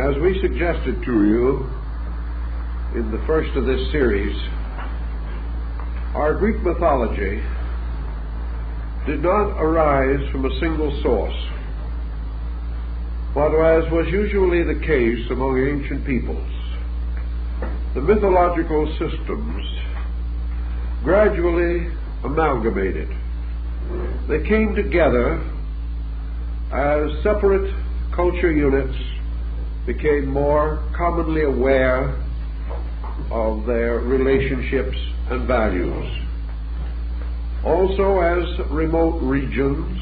As we suggested to you in the first of this series, our Greek mythology did not arise from a single source, but as was usually the case among ancient peoples, the mythological systems gradually amalgamated. They came together as separate culture units became more commonly aware of their relationships and values. Also, as remote regions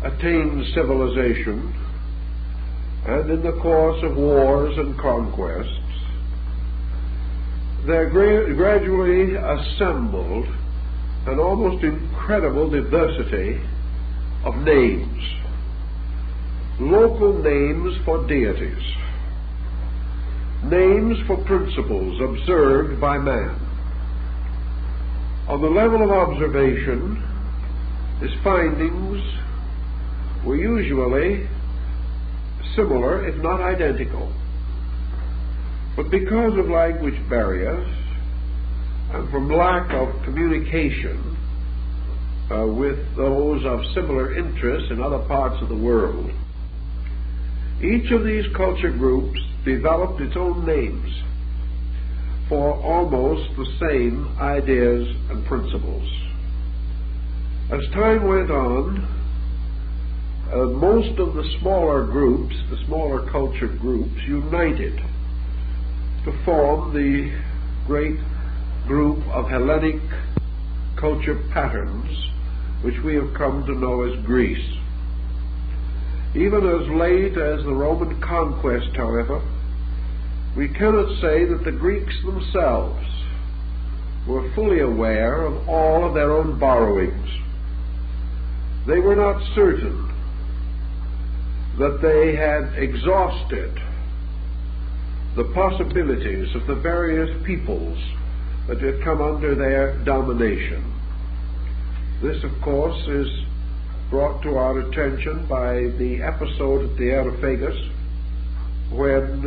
attained civilization, and in the course of wars and conquests, there gradually assembled an almost incredible diversity of names, local names for deities, names for principles observed by man. On the level of observation, his findings were usually similar, if not identical. But because of language barriers and from lack of communication with those of similar interests in other parts of the world, each of these culture groups developed its own names for almost the same ideas and principles. As time went on, most of the smaller groups, the smaller culture groups, united to form the great group of Hellenic culture patterns which we have come to know as Greece. Even as late as the Roman conquest, however, we cannot say that the Greeks themselves were fully aware of all of their own borrowings. They were not certain that they had exhausted the possibilities of the various peoples that had come under their domination. This, of course, is brought to our attention by the episode at the Areopagus when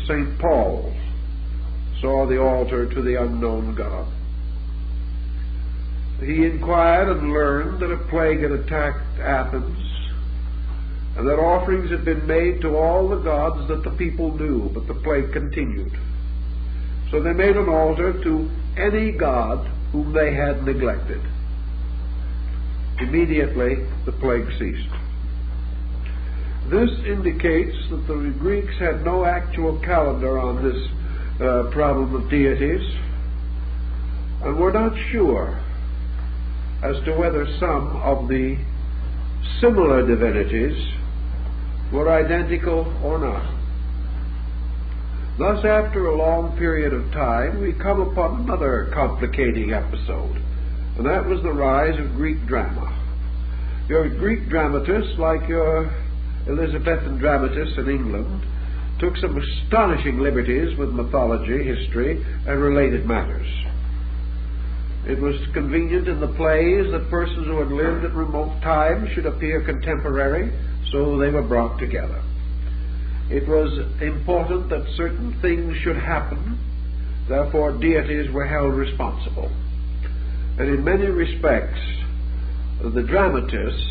St. Paul saw the altar to the unknown God. He inquired and learned that a plague had attacked Athens, and that offerings had been made to all the gods that the people knew, but the plague continued. So they made an altar to any god whom they had neglected. Immediately the plague ceased. This indicates that the Greeks had no actual calendar on this problem of deities, and were not sure as to whether some of the similar divinities were identical or not. Thus, after a long period of time, we come upon another complicating episode, and that was the rise of Greek drama. Your Greek dramatists, like your Elizabethan dramatists in England, took some astonishing liberties with mythology, history, and related matters. It was convenient in the plays that persons who had lived at remote times should appear contemporary, so they were brought together. It was important that certain things should happen, therefore deities were held responsible. And in many respects, the dramatists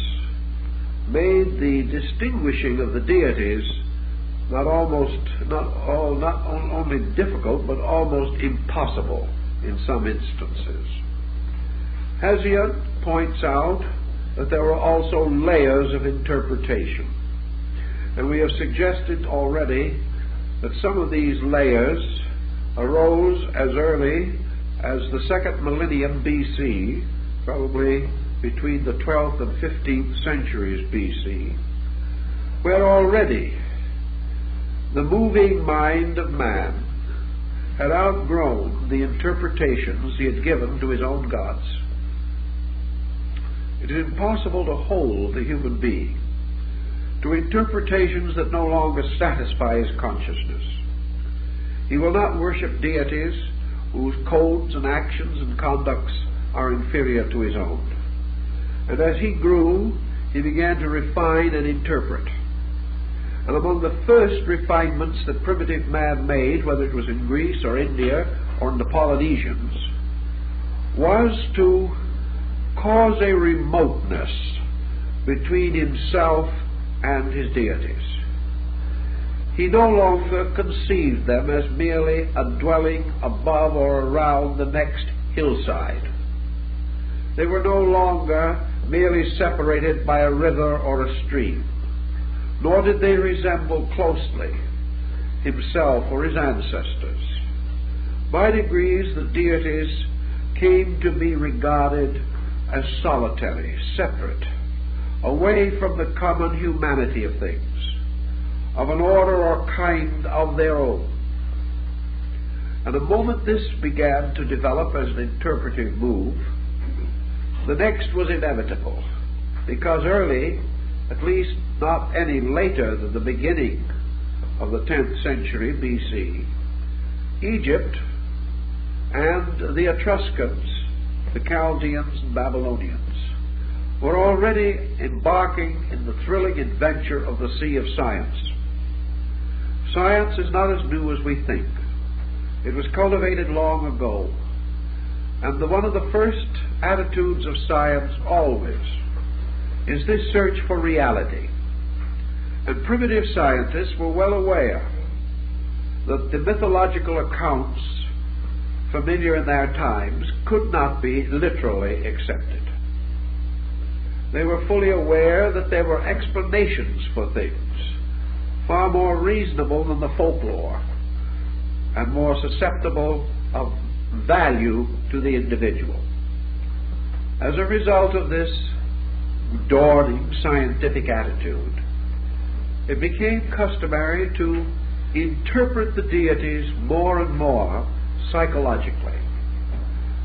made the distinguishing of the deities not only difficult, but almost impossible in some instances. Hesiod points out that there were also layers of interpretation. And we have suggested already that some of these layers arose as early as the second millennium BC, probably between the 12th and 15th centuries BC, where already the moving mind of man had outgrown the interpretations he had given to his own gods. It is impossible to hold the human being to interpretations that no longer satisfy his consciousness. He will not worship deities whose codes and actions and conducts are inferior to his own. And as he grew, he began to refine and interpret. And among the first refinements that primitive man made, whether it was in Greece or India or in the Polynesians, was to cause a remoteness between himself and his deities. He no longer conceived them as merely a dwelling above or around the next hillside. They were no longer merely separated by a river or a stream, nor did they resemble closely himself or his ancestors. By degrees, the deities came to be regarded as solitary, separate, away from the common humanity of things, of an order or kind of their own. And the moment this began to develop as an interpretive move, the next was inevitable, because early, at least not any later than the beginning of the 10th century BC, Egypt and the Etruscans, the Chaldeans and Babylonians, were already embarking in the thrilling adventure of the sea of science. Science is not as new as we think. It was cultivated long ago. And one of the first attitudes of science always is this search for reality. And primitive scientists were well aware that the mythological accounts familiar in their times could not be literally accepted. They were fully aware that there were explanations for things far more reasonable than the folklore and more susceptible of value to the individual. As a result of this dawning scientific attitude, it became customary to interpret the deities more and more psychologically,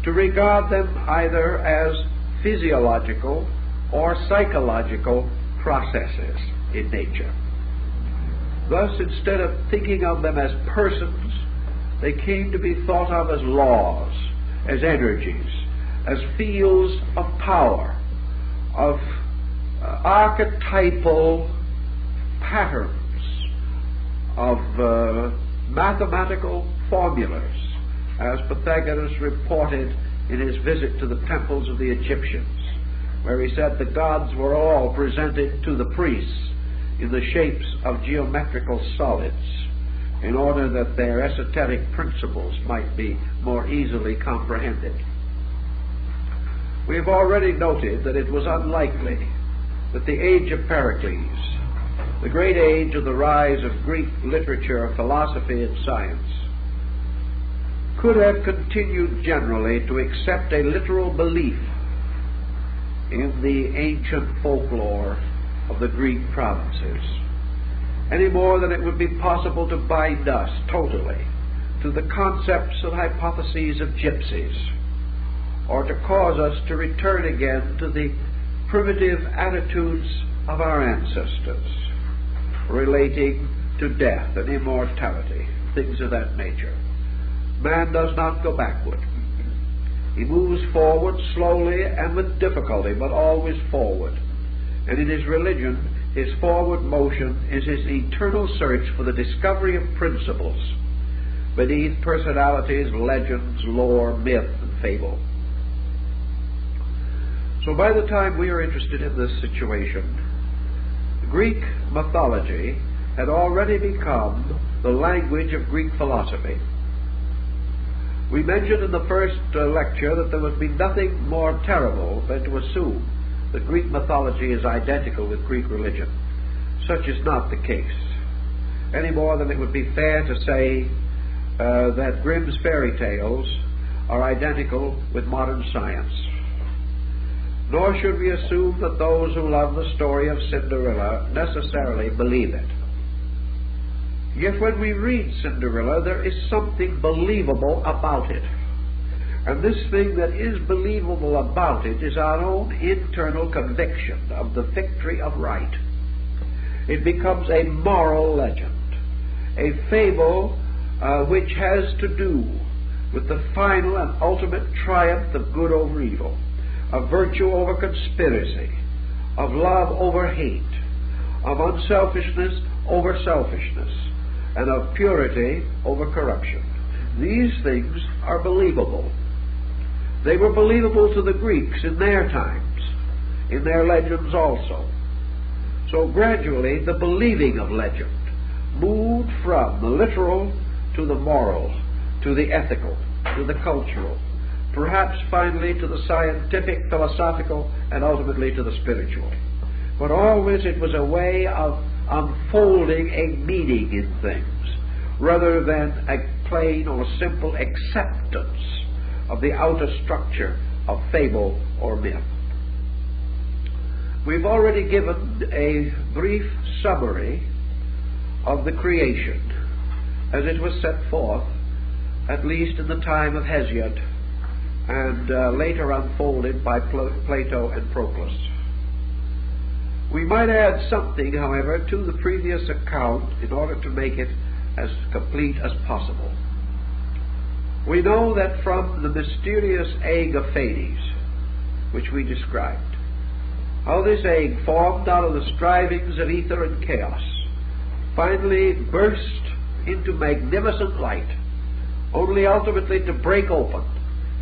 to regard them either as physiological or psychological processes in nature. Thus, instead of thinking of them as persons, they came to be thought of as laws, as energies, as fields of power, of archetypal patterns, of mathematical formulas, as Pythagoras reported in his visit to the temples of the Egyptians, where he said the gods were all presented to the priests in the shapes of geometrical solids, in order that their esoteric principles might be more easily comprehended. We have already noted that it was unlikely that the age of Pericles, the great age of the rise of Greek literature, philosophy, and science, could have continued generally to accept a literal belief in the ancient folklore of the Greek provinces, any more than it would be possible to bind us totally to the concepts and hypotheses of gypsies, or to cause us to return again to the primitive attitudes of our ancestors relating to death and immortality, things of that nature. Man does not go backward. He moves forward slowly and with difficulty, but always forward. And in his religion, his forward motion is his eternal search for the discovery of principles beneath personalities, legends, lore, myth, and fable. So by the time we are interested in this situation, Greek mythology had already become the language of Greek philosophy. We mentioned in the first lecture that there would be nothing more terrible than to assume that Greek mythology is identical with Greek religion. Such is not the case, any more than it would be fair to say that Grimm's fairy tales are identical with modern science. Nor should we assume that those who love the story of Cinderella necessarily believe it. Yet when we read Cinderella, there is something believable about it. And this thing that is believable about it is our own internal conviction of the victory of right. It becomes a moral legend, a fable which has to do with the final and ultimate triumph of good over evil, of virtue over conspiracy, of love over hate, of unselfishness over selfishness, and of purity over corruption. These things are believable. They were believable to the Greeks in their times, in their legends also. So gradually the believing of legend moved from the literal to the moral, to the ethical, to the cultural, perhaps finally to the scientific, philosophical, and ultimately to the spiritual. But always it was a way of unfolding a meaning in things, rather than a plain or simple acceptance of the outer structure of fable or myth. We've already given a brief summary of the creation as it was set forth, at least in the time of Hesiod, and later unfolded by Plato and Proclus. We might add something, however, to the previous account in order to make it as complete as possible. We know that from the mysterious egg of Hades, which we described, how this egg, formed out of the strivings of ether and chaos, finally burst into magnificent light, only ultimately to break open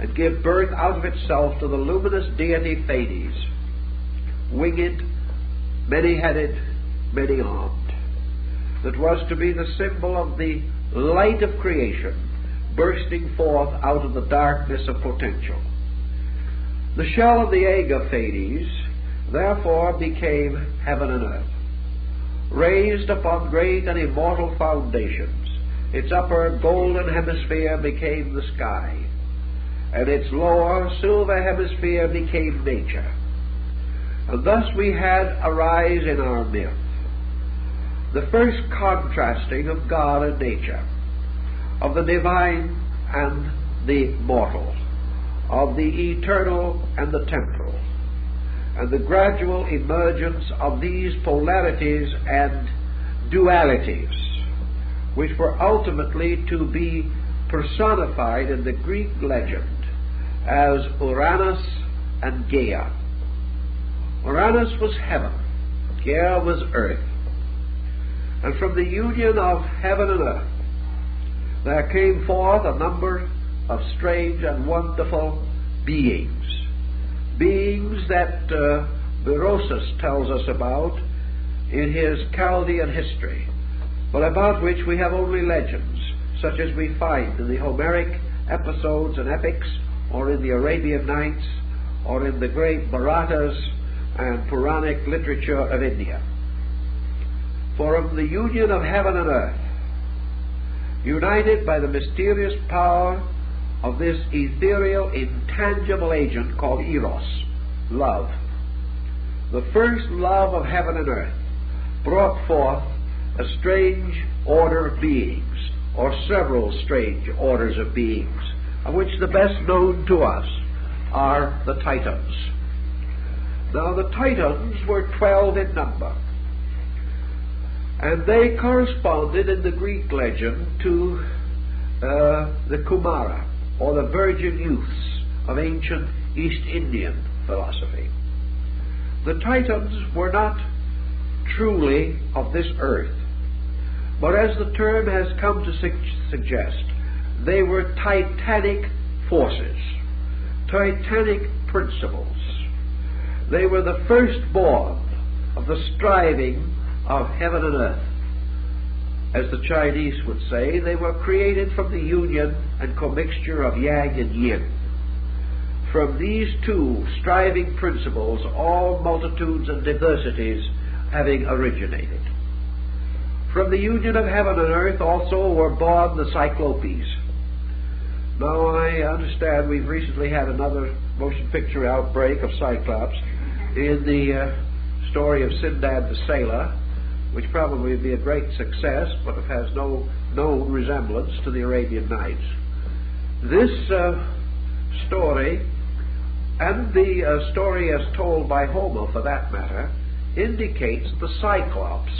and give birth out of itself to the luminous deity Hades, winged, many-headed, many-armed, that was to be the symbol of the light of creation bursting forth out of the darkness of potential. The shell of the egg of Hades therefore became heaven and earth, raised upon great and immortal foundations. Its upper golden hemisphere became the sky, and its lower silver hemisphere became nature. And thus we had arise in our myth the first contrasting of God and nature, of the divine and the mortal, of the eternal and the temporal, and the gradual emergence of these polarities and dualities, which were ultimately to be personified in the Greek legend as Uranus and Gaia. Uranus was heaven, Gaia was earth, and from the union of heaven and earth there came forth a number of strange and wonderful beings, beings that Berosus tells us about in his Chaldean history, but about which we have only legends, such as we find in the Homeric episodes and epics, or in the Arabian Nights, or in the great Bharatas and Puranic literature of India. For of the union of heaven and earth, united by the mysterious power of this ethereal, intangible agent called Eros, love, the first love of heaven and earth brought forth a strange order of beings, or several strange orders of beings, of which the best known to us are the Titans. Now the Titans were 12 in number, and they corresponded in the Greek legend to the Kumara, or the virgin youths of ancient East Indian philosophy. The Titans were not truly of this earth, but as the term has come to suggest, they were titanic forces, titanic principles. They were the firstborn of the striving of heaven and earth. As the Chinese would say, they were created from the union and commixture of yang and yin. From these two striving principles, all multitudes and diversities having originated. From the union of heaven and earth also were born the Cyclopes. Now I understand we've recently had another motion picture outbreak of Cyclops in the story of Sinbad the Sailor, which probably would be a great success, but it has no known resemblance to the Arabian Nights. This story, and the story as told by Homer for that matter, indicates the Cyclops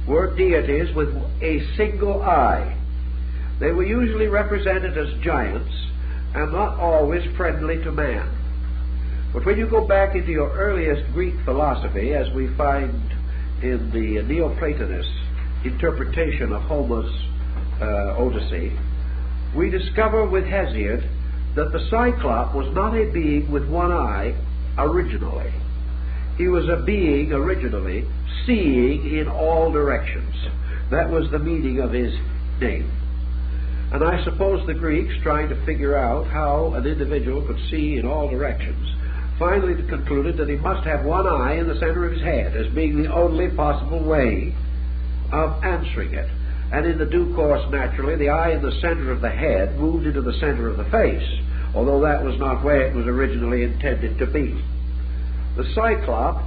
were deities with a single eye. They were usually represented as giants and not always friendly to man. But when you go back into your earliest Greek philosophy, as we find in the Neoplatonist interpretation of Homer's Odyssey, we discover with Hesiod that the Cyclop was not a being with one eye originally. He was a being originally seeing in all directions. That was the meaning of his name. And I suppose the Greeks, trying to figure out how an individual could see in all directions, finally concluded that he must have one eye in the center of his head as being the only possible way of answering it. And in the due course, naturally, the eye in the center of the head moved into the center of the face, although that was not where it was originally intended to be. The Cyclop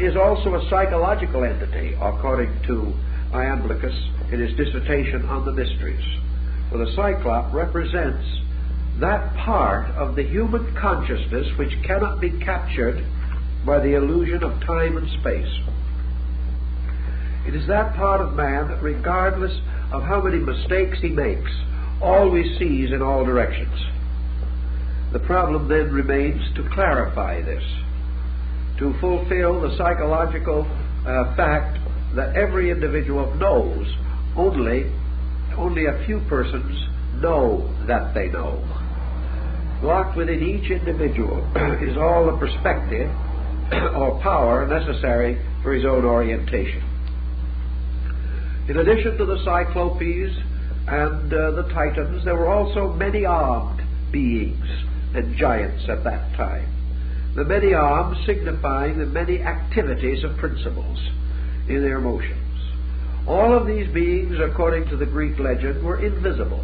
is also a psychological entity, according to Iamblichus in his dissertation on the mysteries. For the Cyclop represents that part of the human consciousness which cannot be captured by the illusion of time and space. It is that part of man that, regardless of how many mistakes he makes, always sees in all directions. The problem then remains to clarify this, to fulfill the psychological fact that every individual knows. Only a few persons know that they know. Locked within each individual is all the perspective or power necessary for his own orientation. In addition to the Cyclopes and the Titans, there were also many-armed beings and giants at that time. The many arms signifying the many activities of principles in their motions. All of these beings, according to the Greek legend, were invisible.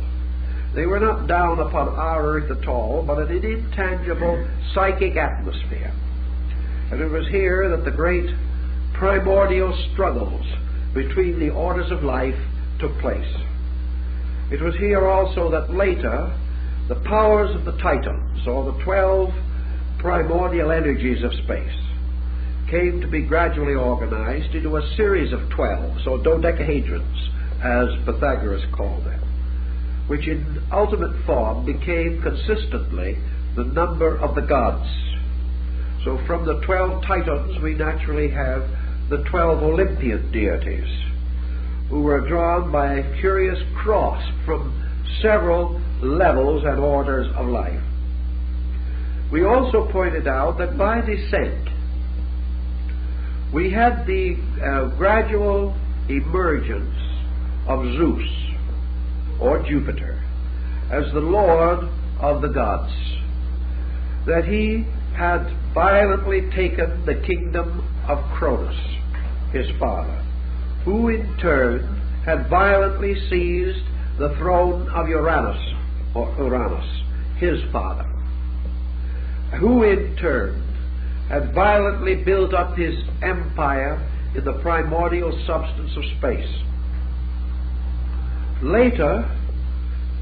They were not down upon our earth at all, but in an intangible psychic atmosphere. And it was here that the great primordial struggles between the orders of life took place. It was here also that later the powers of the Titans, or the 12 primordial energies of space, came to be gradually organized into a series of 12, so dodecahedrons, as Pythagoras called them, which in ultimate form became consistently the number of the gods. So from the 12 Titans we naturally have the 12 Olympian deities, who were drawn by a curious cross from several levels and orders of life. We also pointed out that by descent we had the gradual emergence of Zeus, or Jupiter, as the Lord of the gods, that he had violently taken the kingdom of Cronus, his father, who in turn had violently seized the throne of Uranus, his father, who in turn had violently built up his empire in the primordial substance of space. Later,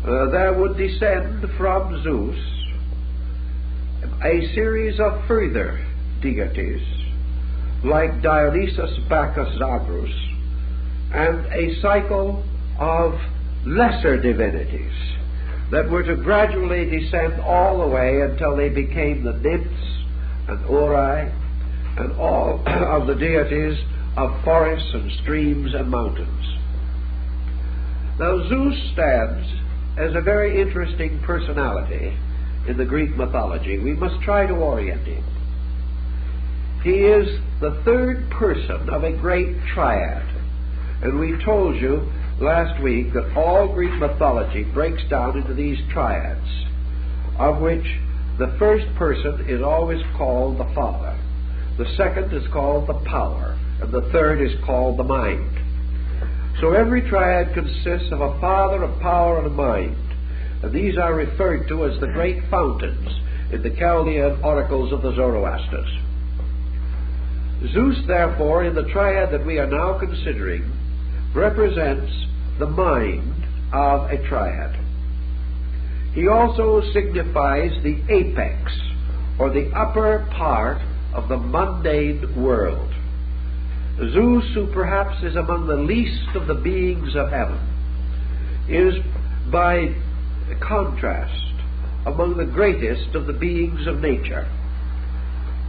there would descend from Zeus a series of further deities, like Dionysus, Bacchus, Zagreus, and a cycle of lesser divinities that were to gradually descend all the way until they became the nymphs and Uri and all of the deities of forests and streams and mountains. Now Zeus stands as a very interesting personality in the Greek mythology. We must try to orient him. He is the third person of a great triad, and we told you last week that all Greek mythology breaks down into these triads, of which the first person is always called the Father, the second is called the Power, and the third is called the Mind. So every triad consists of a Father, a Power, and a Mind, and these are referred to as the great fountains in the Chaldean oracles of the Zoroasters. Zeus, therefore, in the triad that we are now considering, represents the mind of a triad. He also signifies the apex, or the upper part of the mundane world. Zeus, who perhaps is among the least of the beings of heaven, is by contrast among the greatest of the beings of nature.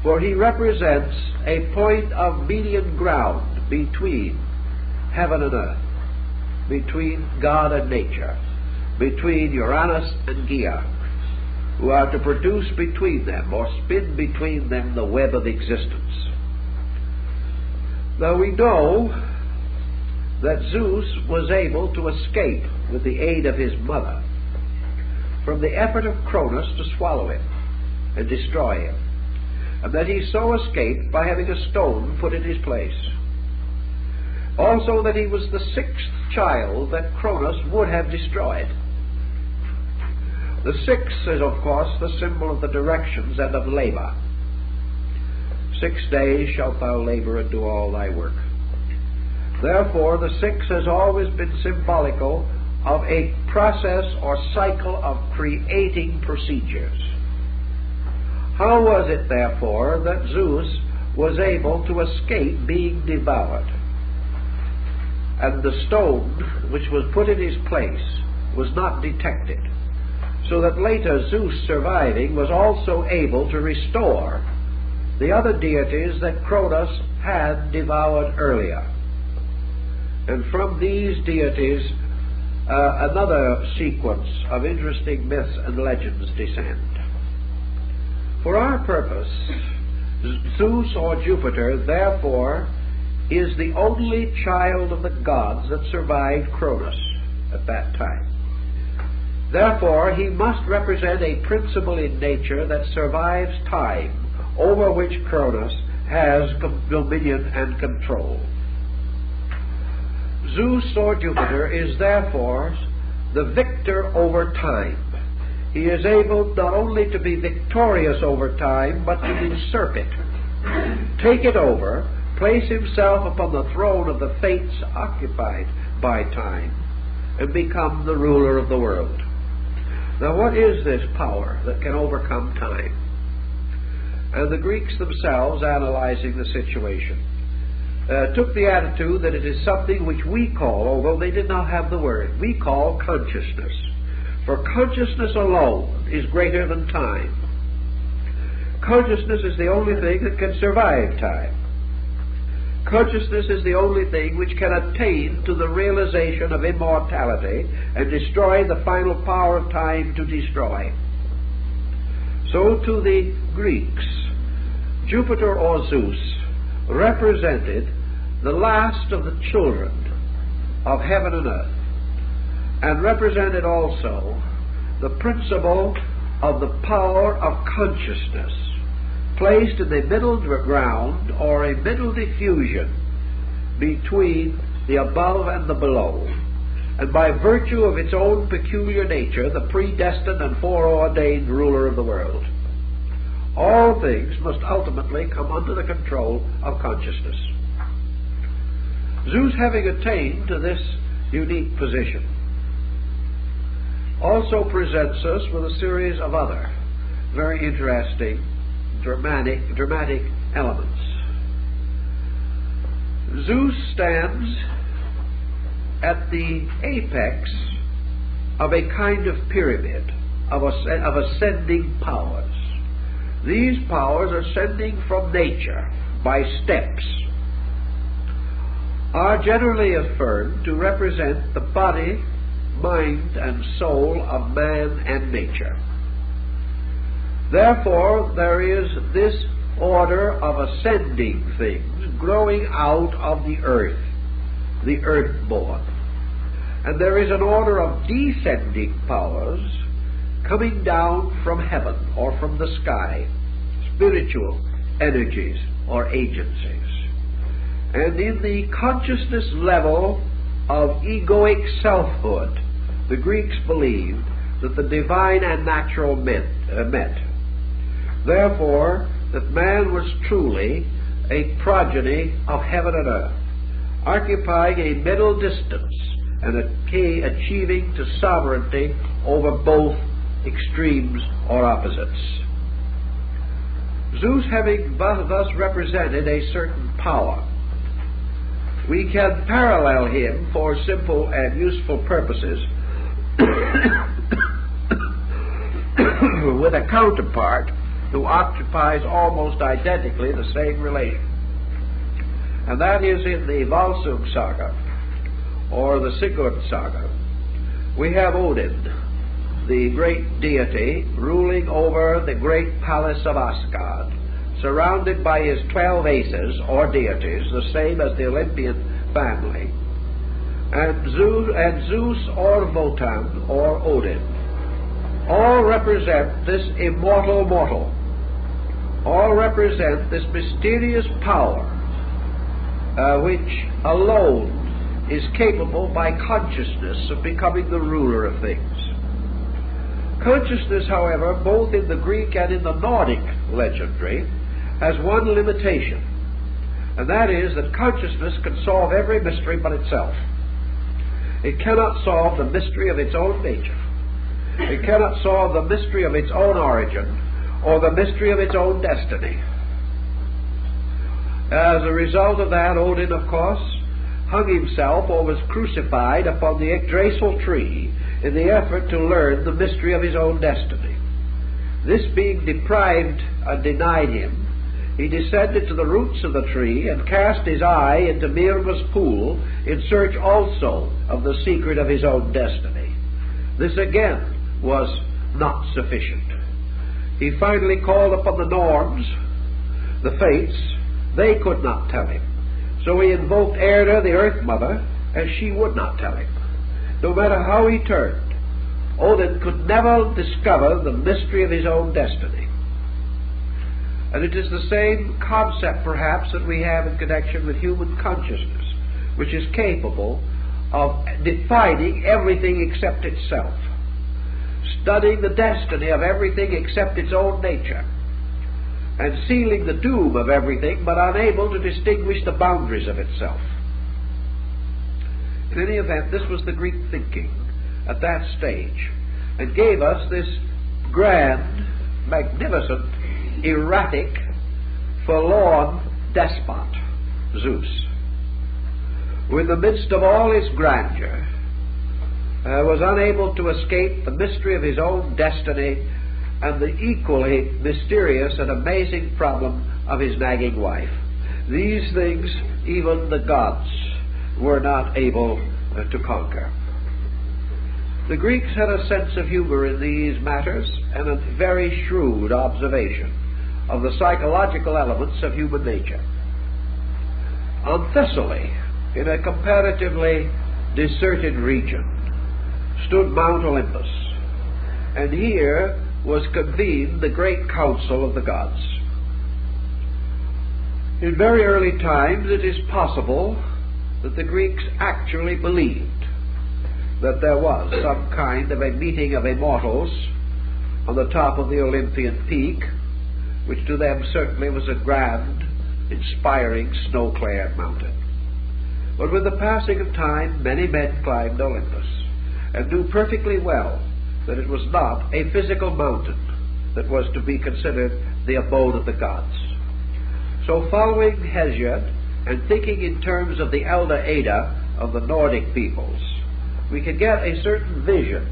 for he represents a point of median ground between heaven and earth, between God and nature, between Uranus and Gaia, who are to produce between them, or spin between them, the web of existence. Now we know that Zeus was able to escape with the aid of his mother from the effort of Cronus to swallow him and destroy him, and that he so escaped by having a stone put in his place. Also that he was the sixth child that Cronus would have destroyed. The six is, of course, the symbol of the directions and of labor. 6 days shalt thou labor and do all thy work. Therefore, the six has always been symbolical of a process or cycle of creating procedures. How was it, therefore, that Zeus was able to escape being devoured, and the stone which was put in his place was not detected, so that later Zeus, surviving, was also able to restore the other deities that Cronus had devoured earlier? And from these deities another sequence of interesting myths and legends descend. For our purpose, Zeus or Jupiter, therefore, is the only child of the gods that survived Cronus at that time. Therefore, he must represent a principle in nature that survives time, over which Cronus has dominion and control. Zeus or Jupiter is therefore the victor over time. He is able not only to be victorious over time, but to usurp it, take it over, place himself upon the throne of the fates occupied by time, and become the ruler of the world. Now, what is this power that can overcome time? And the Greeks themselves, analyzing the situation, took the attitude that it is something which we call, although they did not have the word, we call consciousness. For consciousness alone is greater than time. Consciousness is the only thing that can survive time. Consciousness is the only thing which can attain to the realization of immortality and destroy the final power of time to destroy. So to the Greeks, Jupiter or Zeus represented the last of the children of heaven and earth, and represented also the principle of the power of consciousness, placed in the middle ground, or a middle diffusion between the above and the below, and by virtue of its own peculiar nature, the predestined and foreordained ruler of the world. All things must ultimately come under the control of consciousness. Zeus, having attained to this unique position, also presents us with a series of other very interesting dramatic elements. Zeus stands at the apex of a kind of pyramid of ascending powers. These powers, ascending from nature by steps, are generally affirmed to represent the body, mind, and soul of man and nature. Therefore, there is this order of ascending things growing out of the earthborn. And there is an order of descending powers coming down from heaven or from the sky, spiritual energies or agencies. And in the consciousness level of egoic selfhood, the Greeks believed that the divine and natural met. Therefore, that man was truly a progeny of heaven and earth, occupying a middle distance and achieving to sovereignty over both extremes or opposites. Zeus, having thus represented a certain power, we can parallel him for simple and useful purposes with a counterpart who occupies almost identically the same relation. And that is in the Volsung saga, or the Sigurd saga. We have Odin, the great deity, ruling over the great palace of Asgard, surrounded by his 12 aces, or deities, the same as the Olympian family. And Zeus or Wotan or Odin all represent this immortal mortal, all represent this mysterious power which alone is capable by consciousness of becoming the ruler of things. Consciousness, however, both in the Greek and in the Nordic legendary, has one limitation, and that is that consciousness can solve every mystery but itself. It cannot solve the mystery of its own nature. It cannot solve the mystery of its own origin or the mystery of its own destiny. As a result of that, Odin, of course, hung himself or was crucified upon the Yggdrasil tree in the effort to learn the mystery of his own destiny. This being deprived and denied him, he descended to the roots of the tree and cast his eye into Mirma's pool in search also of the secret of his own destiny. This again was not sufficient. He finally called upon the Norns, the Fates. They could not tell him. So he invoked Erda, the Earth Mother, and she would not tell him. No matter how he turned, Odin could never discover the mystery of his own destiny. And it is the same concept, perhaps, that we have in connection with human consciousness, which is capable of defining everything except itself, studying the destiny of everything except its own nature, and sealing the doom of everything, but unable to distinguish the boundaries of itself. In any event, this was the Greek thinking at that stage, and gave us this grand, magnificent, erratic, forlorn despot, Zeus, who in the midst of all his grandeur was unable to escape the mystery of his own destiny and the equally mysterious and amazing problem of his nagging wife. These things even the gods were not able to conquer. The Greeks had a sense of humor in these matters and a very shrewd observation of the psychological elements of human nature. On Thessaly, in a comparatively deserted region, stood Mount Olympus, and here was convened the great council of the gods. In very early times, it is possible that the Greeks actually believed that there was some kind of a meeting of immortals on the top of the Olympian peak, which to them certainly was a grand, inspiring, snow-clad mountain. But with the passing of time, many men climbed Olympus, and knew perfectly well that it was not a physical mountain that was to be considered the abode of the gods. So following Hesiod, and thinking in terms of the elder Ada of the Nordic peoples, we can get a certain vision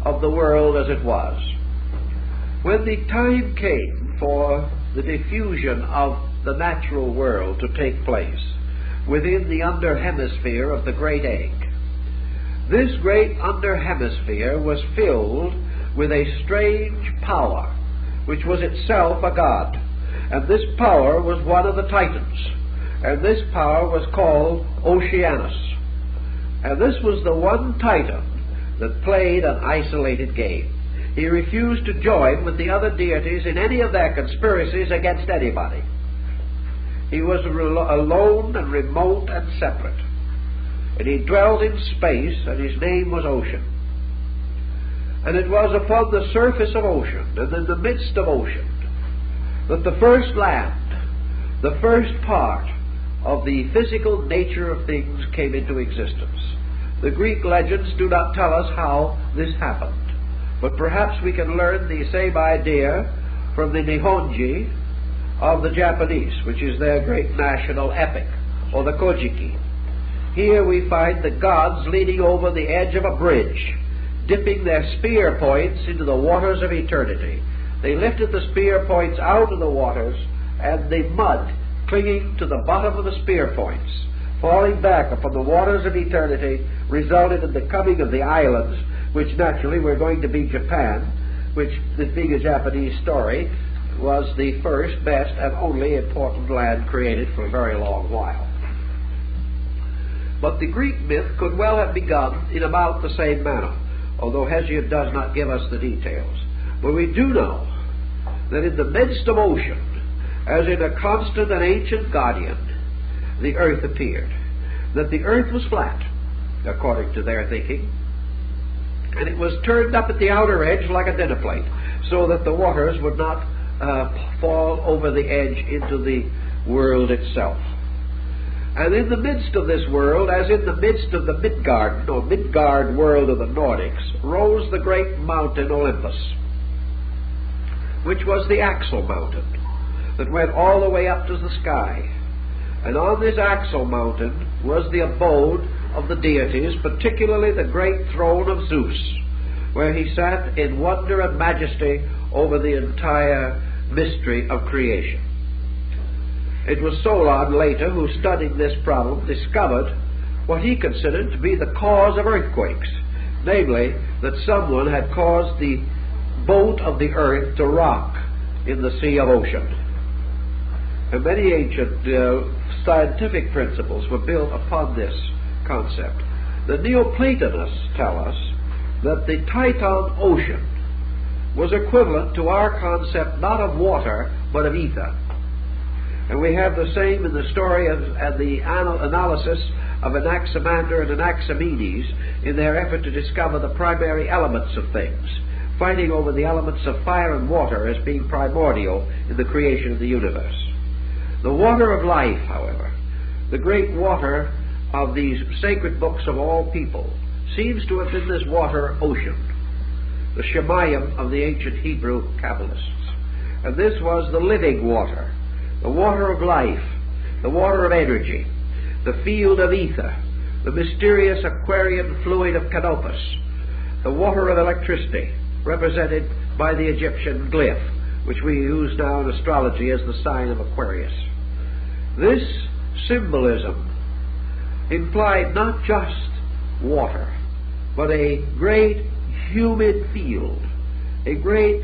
of the world as it was. When the time came for the diffusion of the natural world to take place within the under hemisphere of the great egg, this great under hemisphere was filled with a strange power, which was itself a god, and this power was one of the Titans, and this power was called Oceanus, and this was the one Titan that played an isolated game. He refused to join with the other deities in any of their conspiracies against anybody. He was alone and remote and separate. And he dwelt in space, and his name was Ocean. And it was upon the surface of ocean, and in the midst of ocean, that the first land, the first part of the physical nature of things came into existence. The Greek legends do not tell us how this happened, but perhaps we can learn the same idea from the Nihonji of the Japanese, which is their great national epic, or the Kojiki. Here we find the gods leaning over the edge of a bridge, dipping their spear points into the waters of eternity, They lifted the spear points out of the waters, and the mud clinging to the bottom of the spear points, falling back upon the waters of eternity, resulted in the coming of the islands, which naturally were going to be Japan, which, this being a Japanese story, was the first, best, and only important land created for a very long while. But the Greek myth could well have begun in about the same manner, although Hesiod does not give us the details. But we do know that in the midst of ocean, as in a constant and ancient guardian, the earth appeared. That the earth was flat, according to their thinking, and it was turned up at the outer edge like a dinner plate, so that the waters would not fall over the edge into the world itself. And in the midst of this world, as in the midst of the Midgard, or Midgard world of the Nordics, rose the great mountain Olympus, which was the Axel mountain, that went all the way up to the sky. And on this Axel mountain was the abode of the deities, particularly the great throne of Zeus, where he sat in wonder and majesty over the entire mystery of creation. It was Solon later who, studying this problem, discovered what he considered to be the cause of earthquakes, namely that someone had caused the boat of the earth to rock in the sea of ocean. And many ancient scientific principles were built upon this concept. The Neoplatonists tell us that the Titan ocean was equivalent to our concept not of water but of ether. And we have the same in the story of the analysis of Anaximander and Anaximenes in their effort to discover the primary elements of things, fighting over the elements of fire and water as being primordial in the creation of the universe. The water of life, however, the great water of these sacred books of all people, seems to have been this water ocean, the Shemayim of the ancient Hebrew Kabbalists. And this was the living water, the water of life, the water of energy, the field of ether, the mysterious Aquarian fluid of Canopus, the water of electricity, represented by the Egyptian glyph, which we use now in astrology as the sign of Aquarius. This symbolism implied not just water, but a great humid field, a great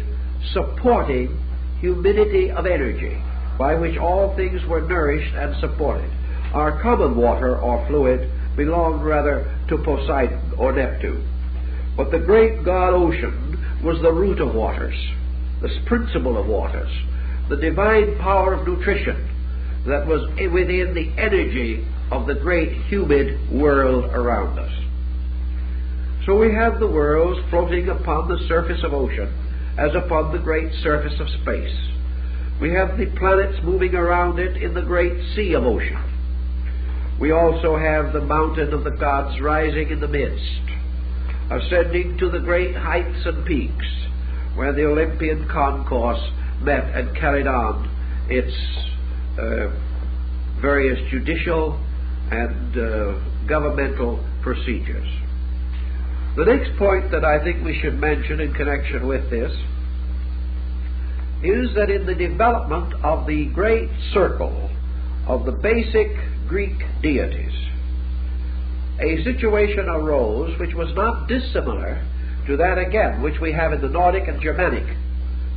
supporting humidity of energy by which all things were nourished and supported. Our common water or fluid belonged rather to Poseidon or Neptune, but the great god ocean was the root of waters, the principle of waters, the divine power of nutrition that was within the energy of the great humid world around us. So we have the worlds floating upon the surface of ocean as upon the great surface of space. We have the planets moving around it in the great sea of ocean. We also have the mountain of the gods rising in the midst, ascending to the great heights and peaks where the Olympian concourse met and carried on its various judicial and governmental procedures. The next point that I think we should mention in connection with this is that in the development of the great circle of the basic Greek deities, a situation arose which was not dissimilar to that again which we have in the Nordic and Germanic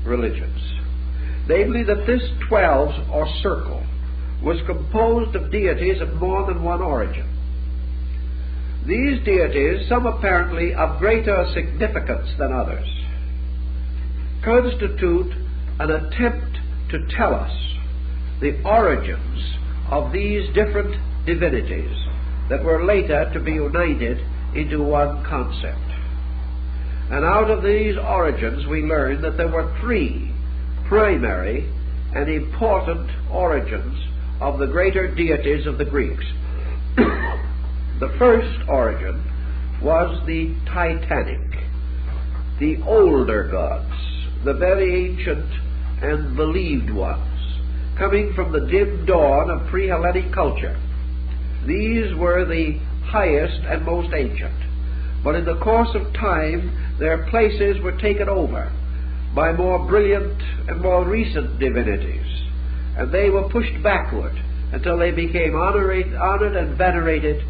religions, namely that this 12 or circle was composed of deities of more than one origin. These deities, some apparently of greater significance than others, constitute an attempt to tell us the origins of these different divinities that were later to be united into one concept. And out of these origins we learn that there were three primary and important origins of the greater deities of the Greeks. The first origin was the Titanic, the older gods, the very ancient and believed ones, coming from the dim dawn of pre-Hellenic culture. These were the highest and most ancient, but in the course of time their places were taken over by more brilliant and more recent divinities, and they were pushed backward until they became honored and venerated,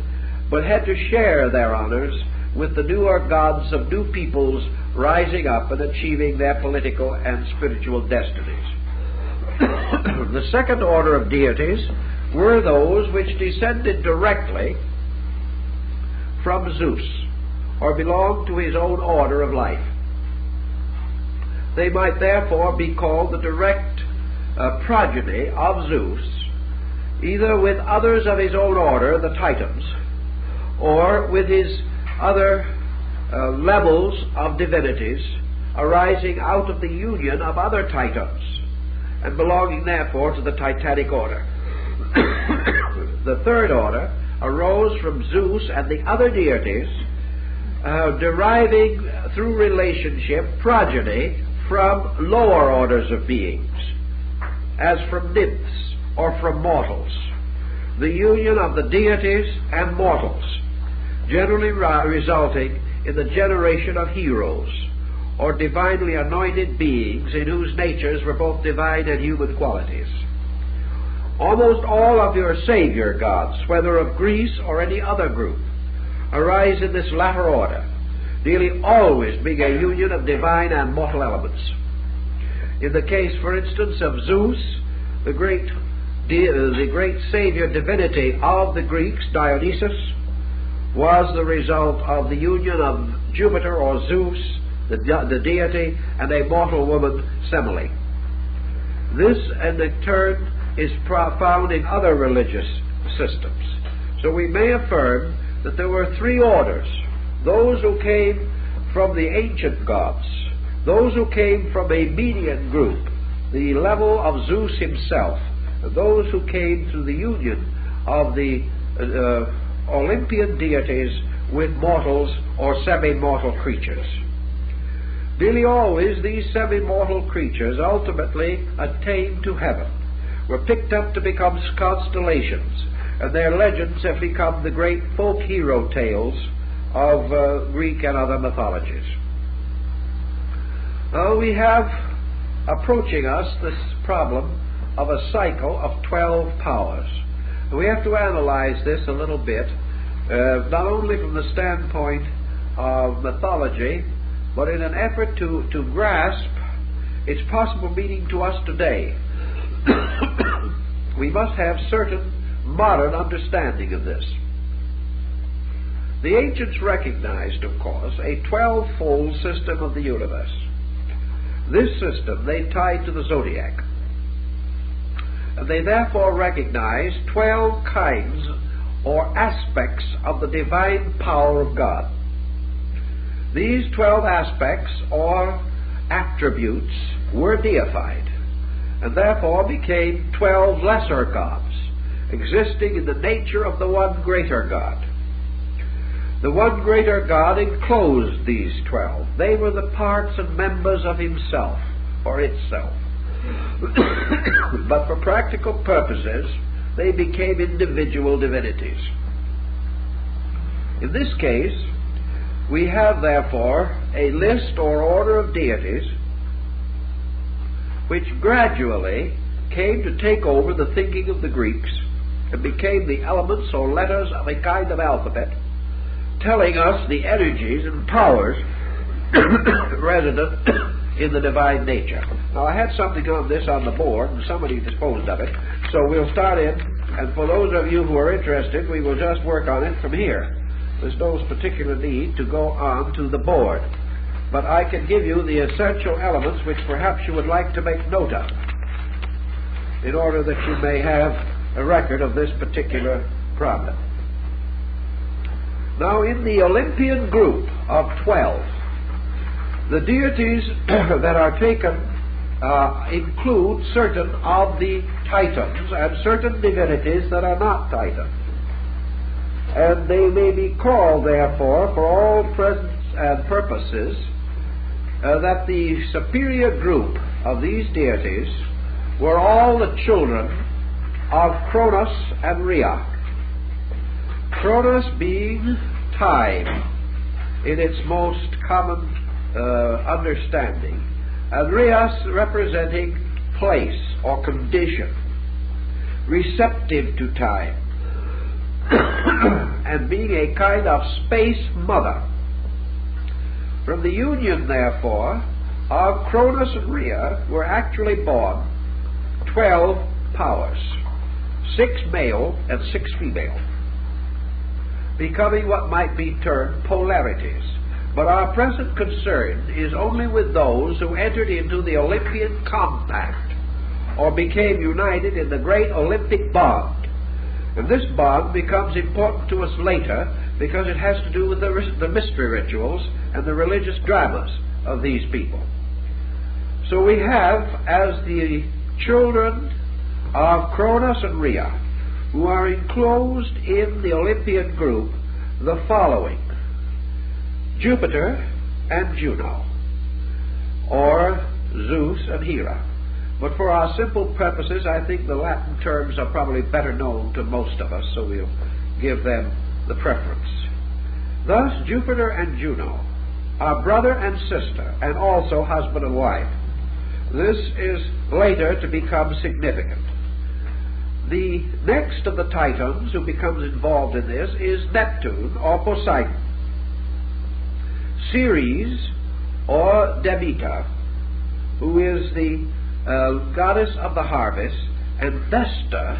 but had to share their honors with the newer gods of new peoples rising up and achieving their political and spiritual destinies. The second order of deities were those which descended directly from Zeus, or belonged to his own order of life. They might therefore be called the direct progeny of Zeus, either with others of his own order, the Titans, or with his other levels of divinities arising out of the union of other Titans, and belonging therefore to the Titanic order. The third order arose from Zeus and the other deities, deriving through relationship progeny from lower orders of beings, as from nymphs or from mortals. The union of the deities and mortals, generally resulting in the generation of heroes, or divinely anointed beings in whose natures were both divine and human qualities. Almost all of your savior gods, whether of Greece or any other group, arise in this latter order, nearly always being a union of divine and mortal elements. In the case, for instance, of Zeus, the great savior divinity of the Greeks, Dionysus, was the result of the union of Jupiter or Zeus, the deity, and a mortal woman, Semele. This, in turn, is found in other religious systems. So we may affirm that there were three orders: those who came from the ancient gods, those who came from a median group, the level of Zeus himself, and those who came through the union of the Olympian deities with mortals or semi-mortal creatures. Nearly always these semi-mortal creatures ultimately attained to heaven, were picked up to become constellations, and their legends have become the great folk hero tales of Greek and other mythologies. We have approaching us this problem of a cycle of 12 powers. We have to analyze this a little bit, not only from the standpoint of mythology, but in an effort to grasp its possible meaning to us today. We must have certain modern understanding of this. The ancients recognized, of course, a 12-fold system of the universe. This system they tied to the zodiac, and they therefore recognized 12 kinds or aspects of the divine power of God. These 12 aspects or attributes were deified, and therefore became 12 lesser gods, existing in the nature of the one greater God. The one greater God enclosed these 12. They were the parts and members of himself, or itself. But for practical purposes, they became individual divinities. In this case, we have therefore a list or order of deities which gradually came to take over the thinking of the Greeks and became the elements or letters of a kind of alphabet, telling us the energies and powers resident in the divine nature. Now, I had something on this on the board, and somebody disposed of it, so we'll start in, and for those of you who are interested, we will just work on it from here. There's no particular need to go on to the board, but I can give you the essential elements which perhaps you would like to make note of, in order that you may have a record of this particular problem. Now, in the Olympian group of 12, the deities that are taken include certain of the Titans and certain divinities that are not Titans. And they may be called, therefore, for all presence and purposes, that the superior group of these deities were all the children of Cronus and Rhea. Cronus being time in its most common understanding, and Rias representing place or condition, receptive to time, and being a kind of space mother. From the union, therefore, of Cronus and Rhea were actually born 12 powers, 6 male and 6 female, becoming what might be termed polarities. But our present concern is only with those who entered into the Olympian compact, or became united in the great Olympic bond. And this bond becomes important to us later because it has to do with the mystery rituals and the religious dramas of these people. So we have, as the children of Cronus and Rhea, who are enclosed in the Olympian group, the following: Jupiter and Juno, or Zeus and Hera. But for our simple purposes, I think the Latin terms are probably better known to most of us, so we'll give them the preference. Thus, Jupiter and Juno are brother and sister, and also husband and wife. This is later to become significant. The next of the Titans who becomes involved in this is Neptune, or Poseidon. Ceres, or Demeter, who is the goddess of the harvest, and Vesta,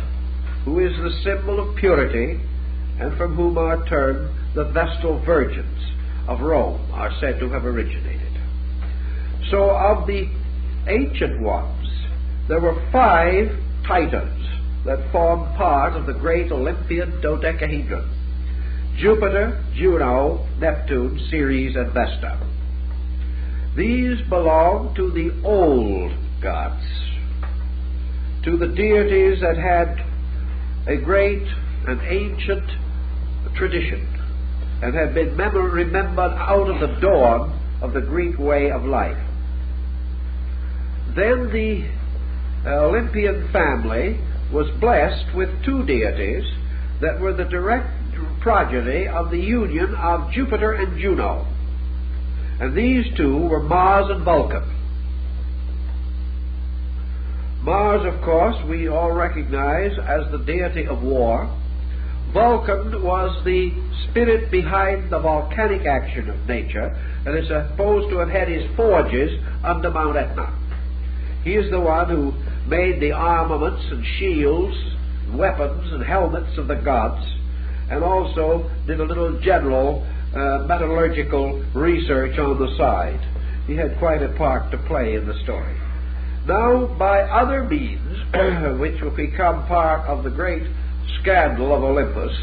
who is the symbol of purity, and from whom are termed the Vestal Virgins of Rome, are said to have originated. So of the ancient ones, there were 5 Titans that formed part of the great Olympian dodecahedron: Jupiter, Juno, Neptune, Ceres, and Vesta. These belong to the old gods, to the deities that had a great and ancient tradition and had been remembered out of the dawn of the Greek way of life. Then the Olympian family was blessed with 2 deities that were the direct progeny of the union of Jupiter and Juno. And these 2 were Mars and Vulcan. Mars, of course, we all recognize as the deity of war. Vulcan was the spirit behind the volcanic action of nature, and is supposed to have had his forges under Mount Etna. He is the one who made the armaments and shields, weapons and helmets of the gods, and also did a little general metallurgical research on the side. He had quite a part to play in the story. Now, by other means, which will become part of the great scandal of Olympus,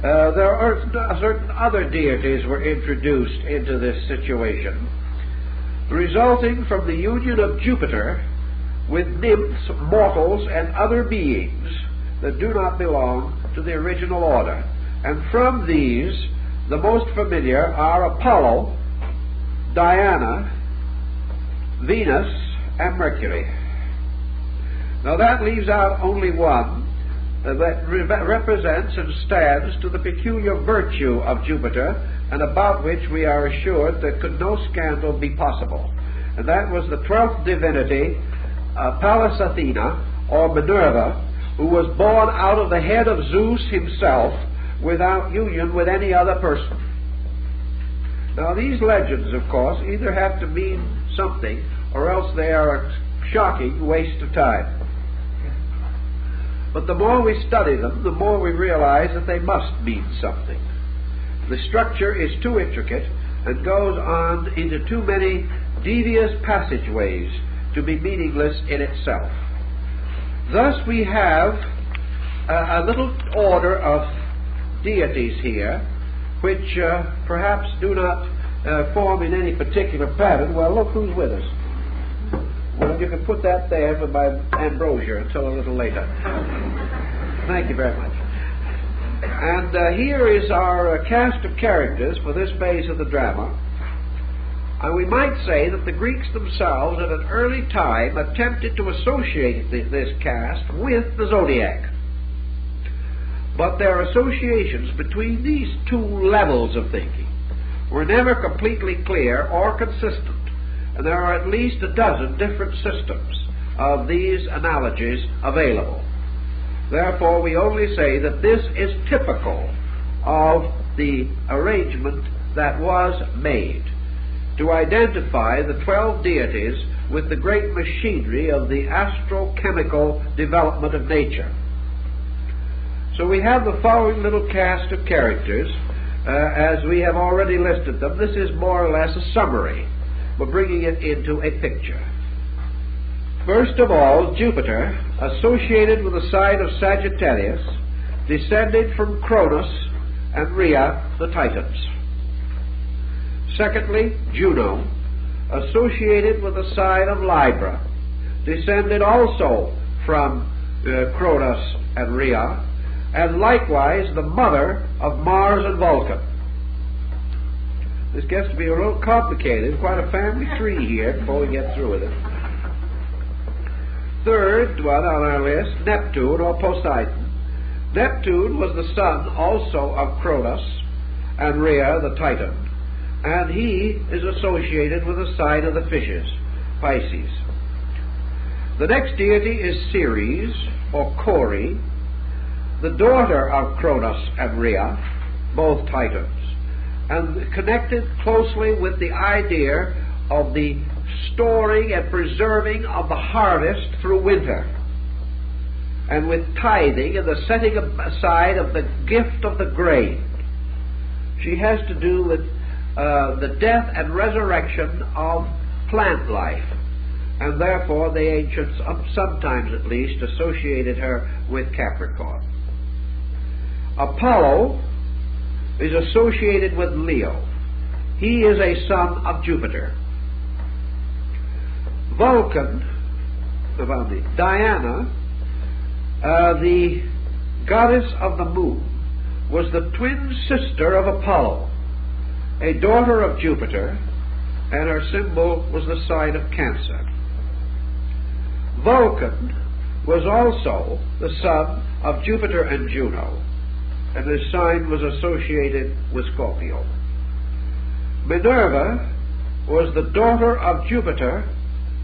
there are certain other deities were introduced into this situation, resulting from the union of Jupiter with nymphs, mortals, and other beings that do not belong to the original order. And from these, the most familiar are Apollo, Diana, Venus, and Mercury. Now that leaves out only one that represents and stands to the peculiar virtue of Jupiter, and about which we are assured that could no scandal be possible. And that was the 12th divinity, Pallas Athena, or Minerva, who was born out of the head of Zeus himself without union with any other person. Now these legends, of course, either have to mean something or else they are a shocking waste of time. But the more we study them, the more we realize that they must mean something. The structure is too intricate and goes on into too many devious passageways to be meaningless in itself. Thus we have a little order of deities here, which perhaps do not form in any particular pattern. Well, look who's with us. Well, you can put that there for my ambrosia until a little later. Thank you very much. And here is our cast of characters for this phase of the drama. And we might say that the Greeks themselves at an early time attempted to associate this cast with the zodiac. But their associations between these 2 levels of thinking were never completely clear or consistent. And there are at least a dozen different systems of these analogies available. Therefore, we only say that this is typical of the arrangement that was made to identify the 12 deities with the great machinery of the astrochemical development of nature. So we have the following little cast of characters, as we have already listed them. This is more or less a summary. We're bringing it into a picture. First of all, Jupiter, associated with the sign of Sagittarius, descended from Cronus and Rhea, the Titans. Secondly, Juno, associated with the sign of Libra, descended also from Cronus and Rhea, and likewise the mother of Mars and Vulcan. This gets to be a little complicated, quite a family tree here before we get through with it. Third one on our list, Neptune or Poseidon. Neptune was the son also of Cronus and Rhea, the Titan, and he is associated with the sign of the fishes, Pisces. The next deity is Ceres or Cori, the daughter of Cronus and Rhea, both Titans, and connected closely with the idea of the storing and preserving of the harvest through winter, and with tithing and the setting aside of the gift of the grain. She has to do with the death and resurrection of plant life, and therefore the ancients, sometimes at least, associated her with Capricorn. Apollo is associated with Leo. He is a son of Jupiter. Diana, the goddess of the moon, was the twin sister of Apollo, a daughter of Jupiter, and her symbol was the sign of Cancer. Vulcan was also the son of Jupiter and Juno, and his sign was associated with Scorpio. Minerva was the daughter of Jupiter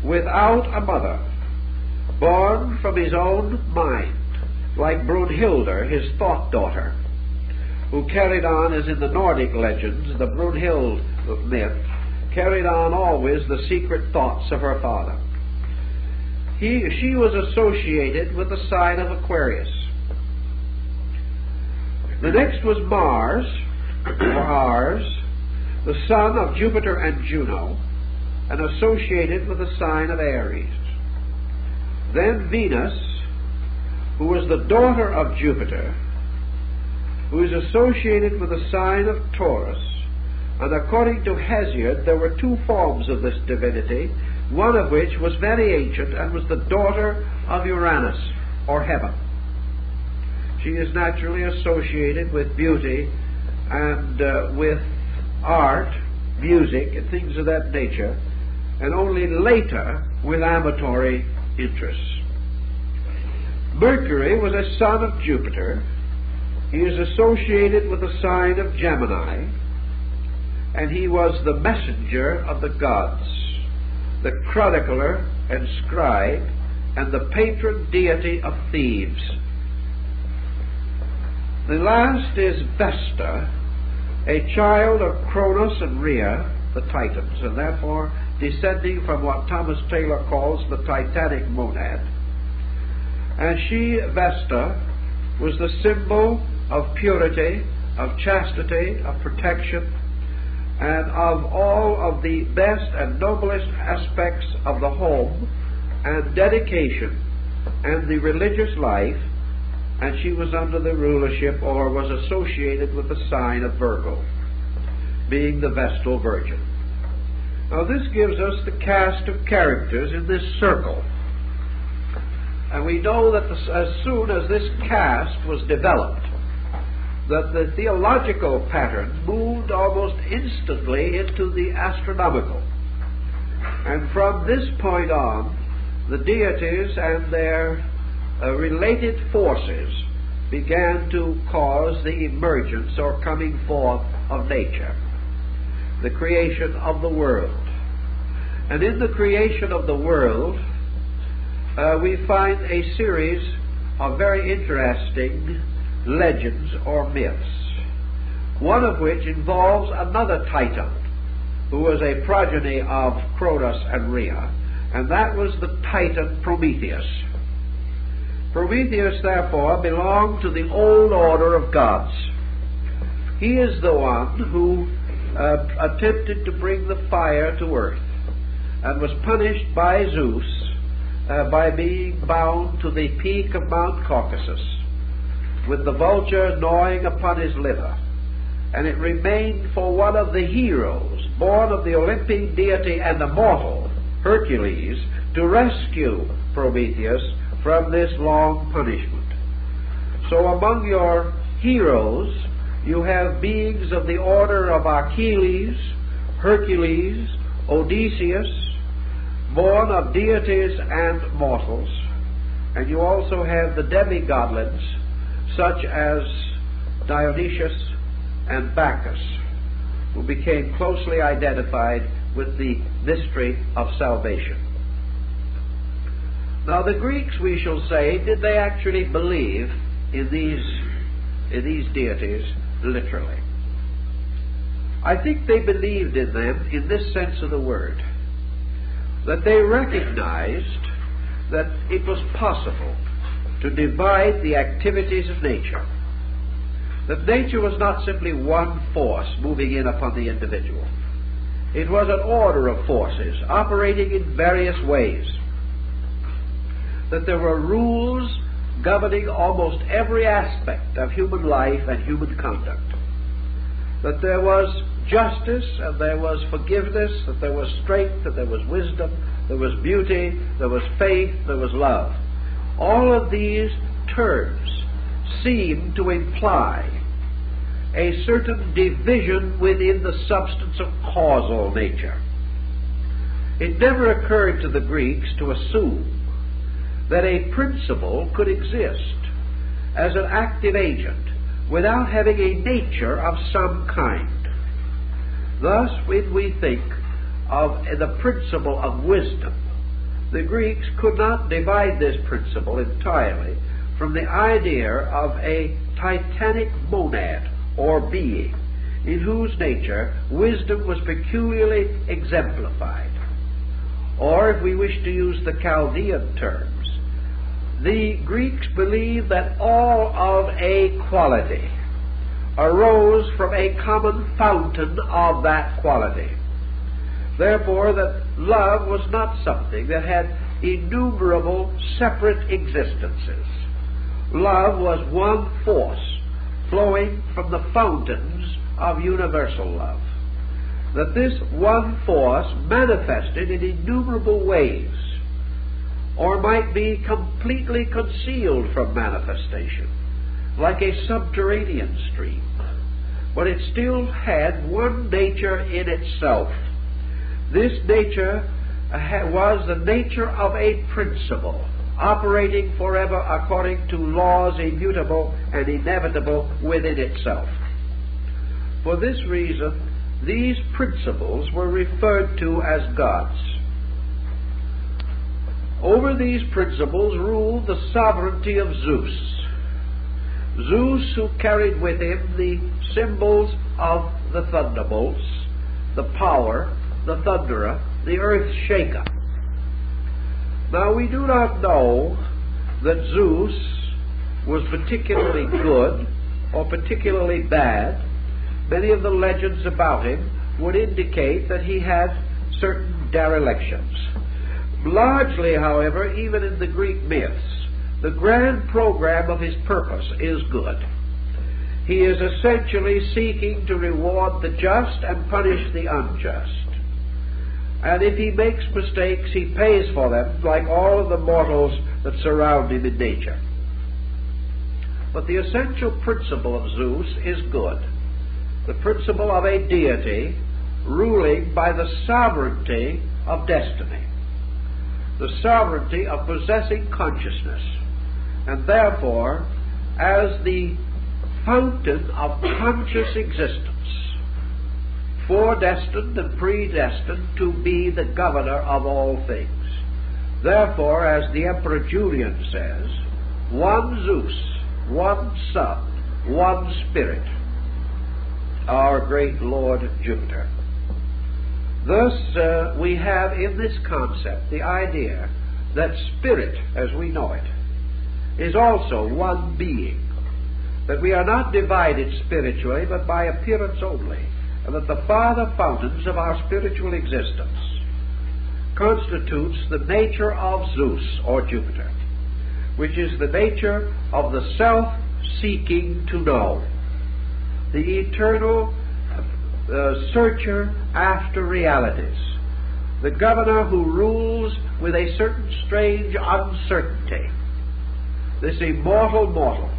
without a mother, born from his own mind, like Brunhilde, his thought daughter, who carried on, as in the Nordic legends, the Brunhilde myth, carried on always the secret thoughts of her father. She was associated with the sign of Aquarius. The next was Mars, or Ars, the son of Jupiter and Juno, and associated with the sign of Aries. Then Venus, who was the daughter of Jupiter, who is associated with the sign of Taurus, and according to Hesiod there were two forms of this divinity, one of which was very ancient and was the daughter of Uranus, or heaven. She is naturally associated with beauty and with art, music, and things of that nature, and only later with amatory interests. Mercury was a son of Jupiter. He is associated with the sign of Gemini, and he was the messenger of the gods, the chronicler and scribe, and the patron deity of thieves. The last is Vesta, a child of Cronus and Rhea, the Titans, and therefore descending from what Thomas Taylor calls the Titanic monad. And she, Vesta, was the symbol of purity, of chastity, of protection, and of all of the best and noblest aspects of the home and dedication and the religious life, and she was under the rulership or was associated with the sign of Virgo, being the Vestal Virgin. Now this gives us the cast of characters in this circle. And we know that as soon as this cast was developed, that the theological pattern moved almost instantly into the astronomical. And from this point on, the deities and their related forces began to cause the emergence or coming forth of nature, the creation of the world. And in the creation of the world, we find a series of very interesting legends or myths, one of which involves another Titan, who was a progeny of Cronus and Rhea, and that was the Titan Prometheus. Prometheus, therefore, belonged to the old order of gods. He is the one who attempted to bring the fire to earth, and was punished by Zeus by being bound to the peak of Mount Caucasus, with the vulture gnawing upon his liver. And it remained for one of the heroes, born of the Olympian deity and immortal, Hercules, to rescue Prometheus from this long punishment. So among your heroes, you have beings of the order of Achilles, Hercules, Odysseus, born of deities and mortals. And you also have the demigodlets, such as Dionysius and Bacchus, who became closely identified with the mystery of salvation. Now the Greeks, we shall say, did they actually believe in these deities literally? I think they believed in them in this sense of the word, that they recognized that it was possible to divide the activities of nature, that nature was not simply one force moving in upon the individual. It was an order of forces operating in various ways, that there were rules governing almost every aspect of human life and human conduct, that there was justice and there was forgiveness, that there was strength, that there was wisdom, there was beauty, there was faith, there was love. All of these terms seem to imply a certain division within the substance of causal nature. It never occurred to the Greeks to assume that a principle could exist as an active agent without having a nature of some kind. Thus, when we think of the principle of wisdom, the Greeks could not divide this principle entirely from the idea of a titanic monad or being in whose nature wisdom was peculiarly exemplified. Or, if we wish to use the Chaldean terms, the Greeks believed that all of a quality arose from a common fountain of that quality. Therefore, that love was not something that had innumerable separate existences. Love was one force flowing from the fountains of universal love. That this one force manifested in innumerable ways, or might be completely concealed from manifestation, like a subterranean stream. But it still had one nature in itself. This nature was the nature of a principle, operating forever according to laws immutable and inevitable within itself. For this reason, these principles were referred to as gods. Over these principles ruled the sovereignty of Zeus. Zeus, who carried with him the symbols of the thunderbolts, the power, the thunderer, the earth shaker. Now, we do not know that Zeus was particularly good or particularly bad. Many of the legends about him would indicate that he had certain derelictions. Largely, however, even in the Greek myths, the grand program of his purpose is good. He is essentially seeking to reward the just and punish the unjust. And if he makes mistakes, he pays for them, like all of the mortals that surround him in nature. But the essential principle of Zeus is good. The principle of a deity ruling by the sovereignty of destiny, the sovereignty of possessing consciousness, and therefore as the fountain of conscious existence, foredestined and predestined to be the governor of all things. Therefore, as the Emperor Julian says, one Zeus, one Sun, one Spirit, our great Lord Jupiter. Thus, we have in this concept the idea that spirit, as we know it, is also one being, that we are not divided spiritually, but by appearance only, and that the father fountains of our spiritual existence constitutes the nature of Zeus, or Jupiter, which is the nature of the self-seeking to know, the eternal searcher after realities, the governor who rules with a certain strange uncertainty, this immortal mortal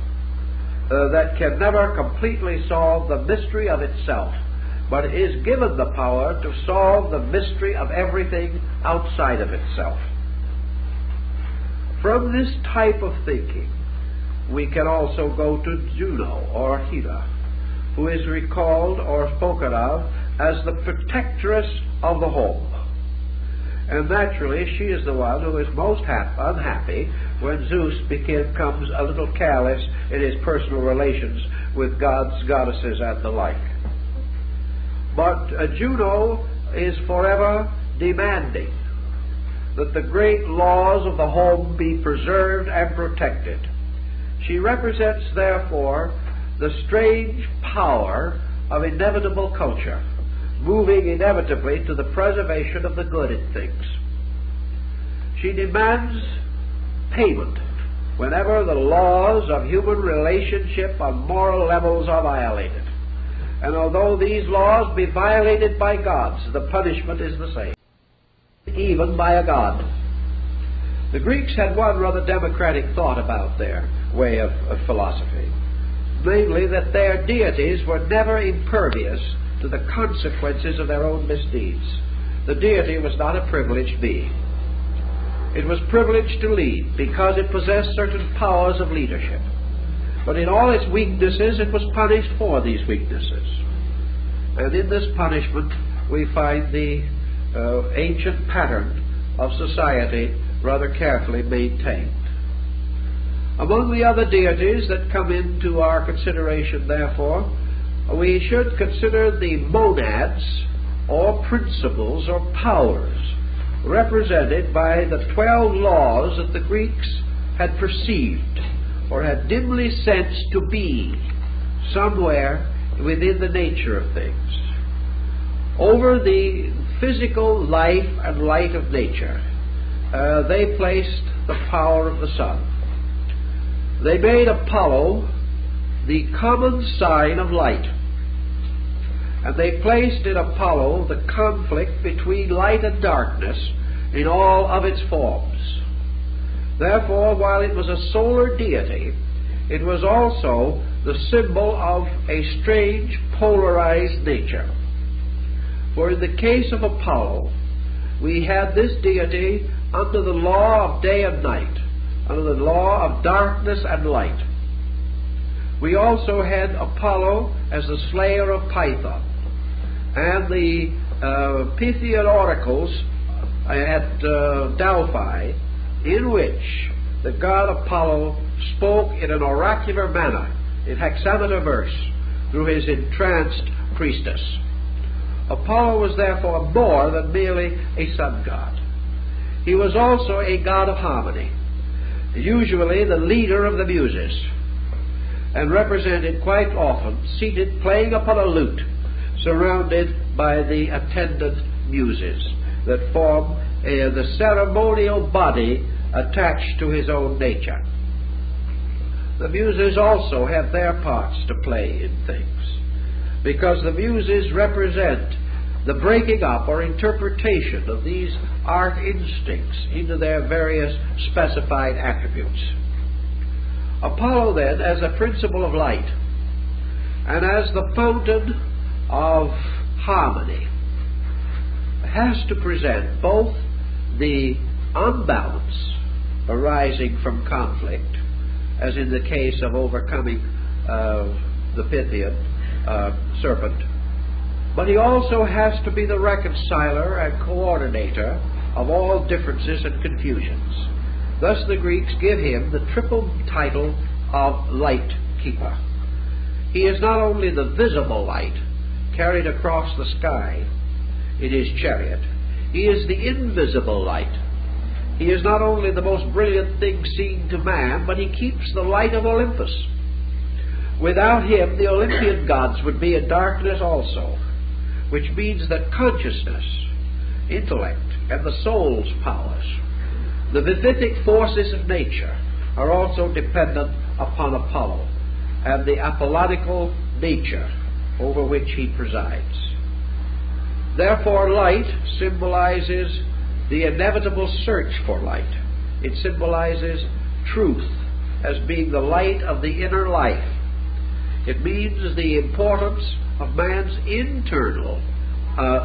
that can never completely solve the mystery of itself, but is given the power to solve the mystery of everything outside of itself. From this type of thinking, we can also go to Juno, or Hera, who is recalled or spoken of as the protectress of the home. And naturally, she is the one who is most unhappy when Zeus becomes a little careless in his personal relations with gods, goddesses, and the like. But Juno is forever demanding that the great laws of the home be preserved and protected. She represents, therefore, the strange power of inevitable culture, moving inevitably to the preservation of the good in things. She demands payment whenever the laws of human relationship on moral levels are violated. And although these laws be violated by gods, the punishment is the same, even by a god. The Greeks had one rather democratic thought about their way of philosophy, namely that their deities were never impervious to the consequences of their own misdeeds. The deity was not a privileged being. It was privileged to lead because it possessed certain powers of leadership. But in all its weaknesses, it was punished for these weaknesses. And in this punishment, we find the ancient pattern of society rather carefully maintained. Among the other deities that come into our consideration, therefore, we should consider the monads, or principles, or powers, represented by the 12 laws that the Greeks had perceived, or had dimly sensed to be somewhere within the nature of things. Over the physical life and light of nature, they placed the power of the sun. They made Apollo the common sign of light, and they placed in Apollo the conflict between light and darkness in all of its forms. Therefore, while it was a solar deity, it was also the symbol of a strange polarized nature. For in the case of Apollo, we had this deity under the law of day and night, under the law of darkness and light. We also had Apollo as the slayer of Python, and the Pythian oracles at Delphi, in which the god Apollo spoke in an oracular manner, in hexameter verse, through his entranced priestess. Apollo was therefore more than merely a sun god. He was also a god of harmony, usually the leader of the muses, and represented quite often seated playing upon a lute, surrounded by the attendant muses that form the ceremonial body attached to his own nature. The muses also have their parts to play in things, because the muses represent the breaking up or interpretation of these art instincts into their various specified attributes. Apollo, then, as a principle of light, and as the fountain of harmony, has to present both the unbalance arising from conflict, as in the case of overcoming the Pythian serpent, but he also has to be the reconciler and coordinator of all differences and confusions. Thus the Greeks give him the triple title of light keeper. He is not only the visible light carried across the sky in his chariot, he is the invisible light. He is not only the most brilliant thing seen to man, but he keeps the light of Olympus. Without him, the Olympian gods would be in darkness also, which means that consciousness, intellect, and the soul's powers, the vivific forces of nature, are also dependent upon Apollo and the apollonical nature over which he presides. Therefore, light symbolizes the inevitable search for light. It symbolizes truth as being the light of the inner life. It means the importance of man's internal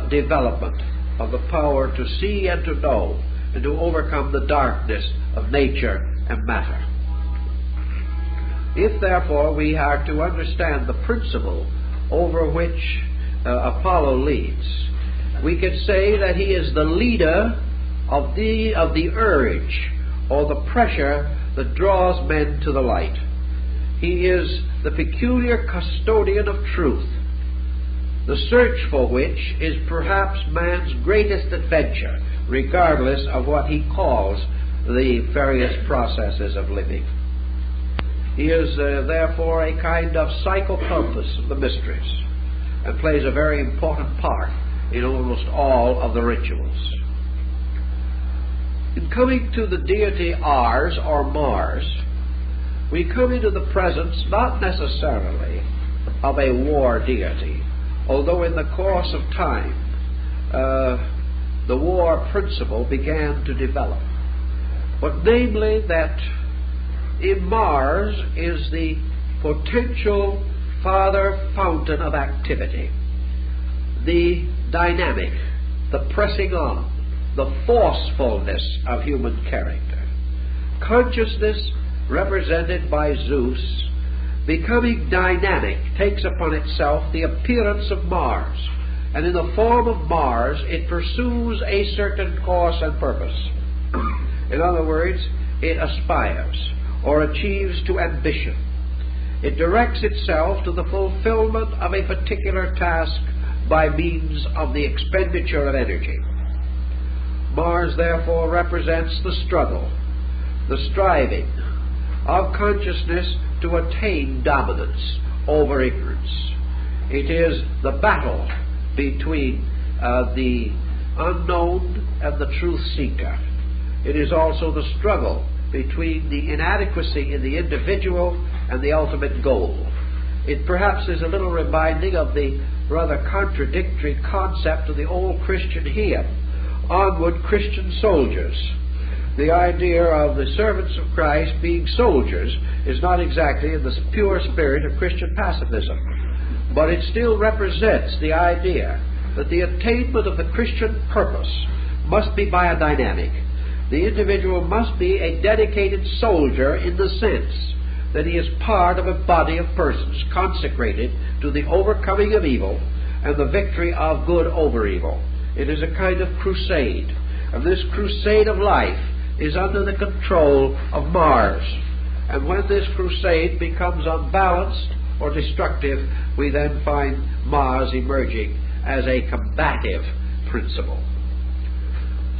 development of the power to see and to know and to overcome the darkness of nature and matter. If, therefore, we are to understand the principle over which Apollo leads, we can say that he is the leader of the urge or the pressure that draws men to the light. He is the peculiar custodian of truth, the search for which is perhaps man's greatest adventure, regardless of what he calls the various processes of living. He is therefore a kind of psychopompus of the mysteries, and plays a very important part in almost all of the rituals. In coming to the deity Ars or Mars, we come into the presence not necessarily of a war deity, although in the course of time the war principle began to develop, but namely that in Mars is the potential father fountain of activity, the dynamic, the pressing on, the forcefulness of human character. Consciousness, represented by Zeus, becoming dynamic, takes upon itself the appearance of Mars, and in the form of Mars it pursues a certain course and purpose. In other words, it aspires or achieves to ambition. It directs itself to the fulfillment of a particular task by means of the expenditure of energy. Mars, therefore, represents the struggle, the striving of consciousness to attain dominance over ignorance. It is the battle between the unknown and the truth seeker. It is also the struggle between the inadequacy in the individual and the ultimate goal. It perhaps is a little reminding of the rather contradictory concept of the old Christian hymn, Onward Christian Soldiers. The idea of the servants of Christ being soldiers is not exactly in the pure spirit of Christian pacifism, but it still represents the idea that the attainment of the Christian purpose must be by a dynamic. The individual must be a dedicated soldier in the sense that he is part of a body of persons consecrated to the overcoming of evil and the victory of good over evil. It is a kind of crusade, and this crusade of life is under the control of Mars. And when this crusade becomes unbalanced or destructive, we then find Mars emerging as a combative principle.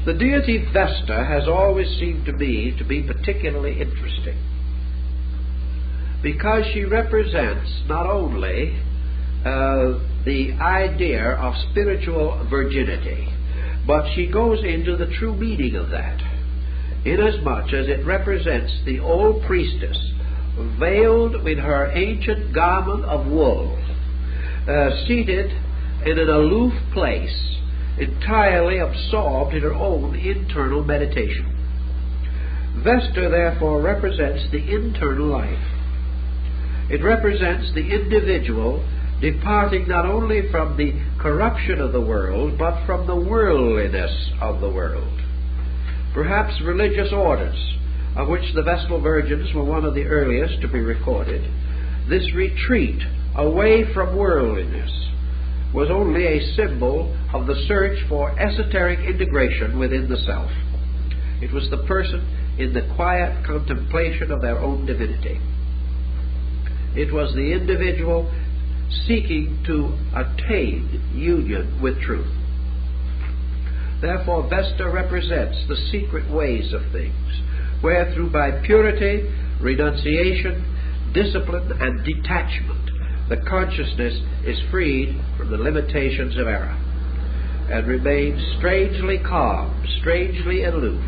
The deity Vesta has always seemed to me to be particularly interesting, because she represents not only the idea of spiritual virginity, but she goes into the true meaning of that, inasmuch as it represents the old priestess veiled in her ancient garment of wool, seated in an aloof place, entirely absorbed in her own internal meditation. Vesta, therefore, represents the internal life. It represents the individual departing not only from the corruption of the world, but from the worldliness of the world. Perhaps religious orders, of which the Vestal Virgins were one of the earliest to be recorded, this retreat away from worldliness, was only a symbol of the search for esoteric integration within the self. It was the person in the quiet contemplation of their own divinity. It was the individual seeking to attain union with truth. Therefore, Vesta represents the secret ways of things, wherethrough by purity, renunciation, discipline, and detachment, the consciousness is freed from the limitations of error, and remains strangely calm, strangely aloof,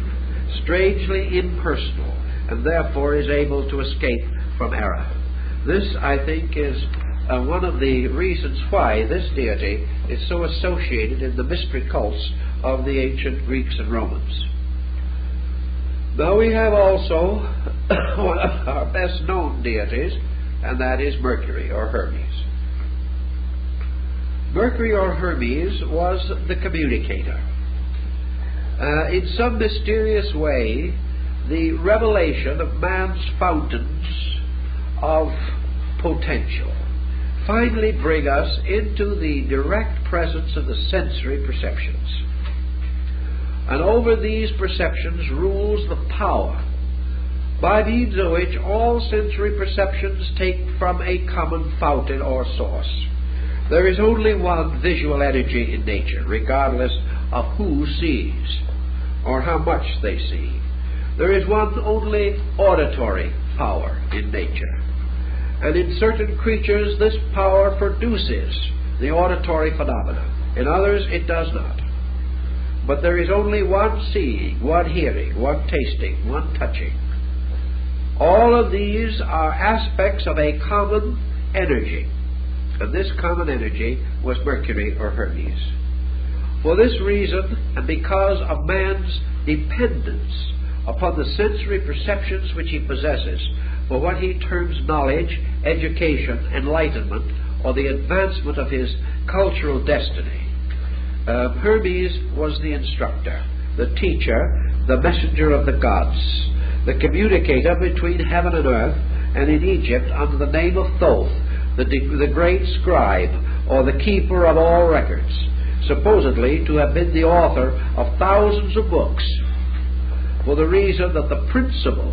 strangely impersonal, and therefore is able to escape from error. This, I think, is one of the reasons why this deity is so associated in the mystery cults of the ancient Greeks and Romans. Now we have also one of our best known deities, and that is Mercury or Hermes. Mercury or Hermes was the communicator. In some mysterious way, the revelation of man's fountains of potential finally bring us into the direct presence of the sensory perceptions. And over these perceptions rules the power by means of which all sensory perceptions take from a common fountain or source. There is only one visual energy in nature, regardless of who sees or how much they see. There is one only auditory power in nature. And in certain creatures this power produces the auditory phenomena. In others it does not. But there is only one seeing, one hearing, one tasting, one touching. All of these are aspects of a common energy. And this common energy was Mercury or Hermes. For this reason, and because of man's dependence upon the sensory perceptions which he possesses for what he terms knowledge, education, enlightenment, or the advancement of his cultural destiny, Hermes was the instructor, the teacher, the messenger of the gods, the communicator between heaven and earth, and in Egypt under the name of Thoth, the great scribe, or the keeper of all records, supposedly to have been the author of thousands of books, for the reason that the principle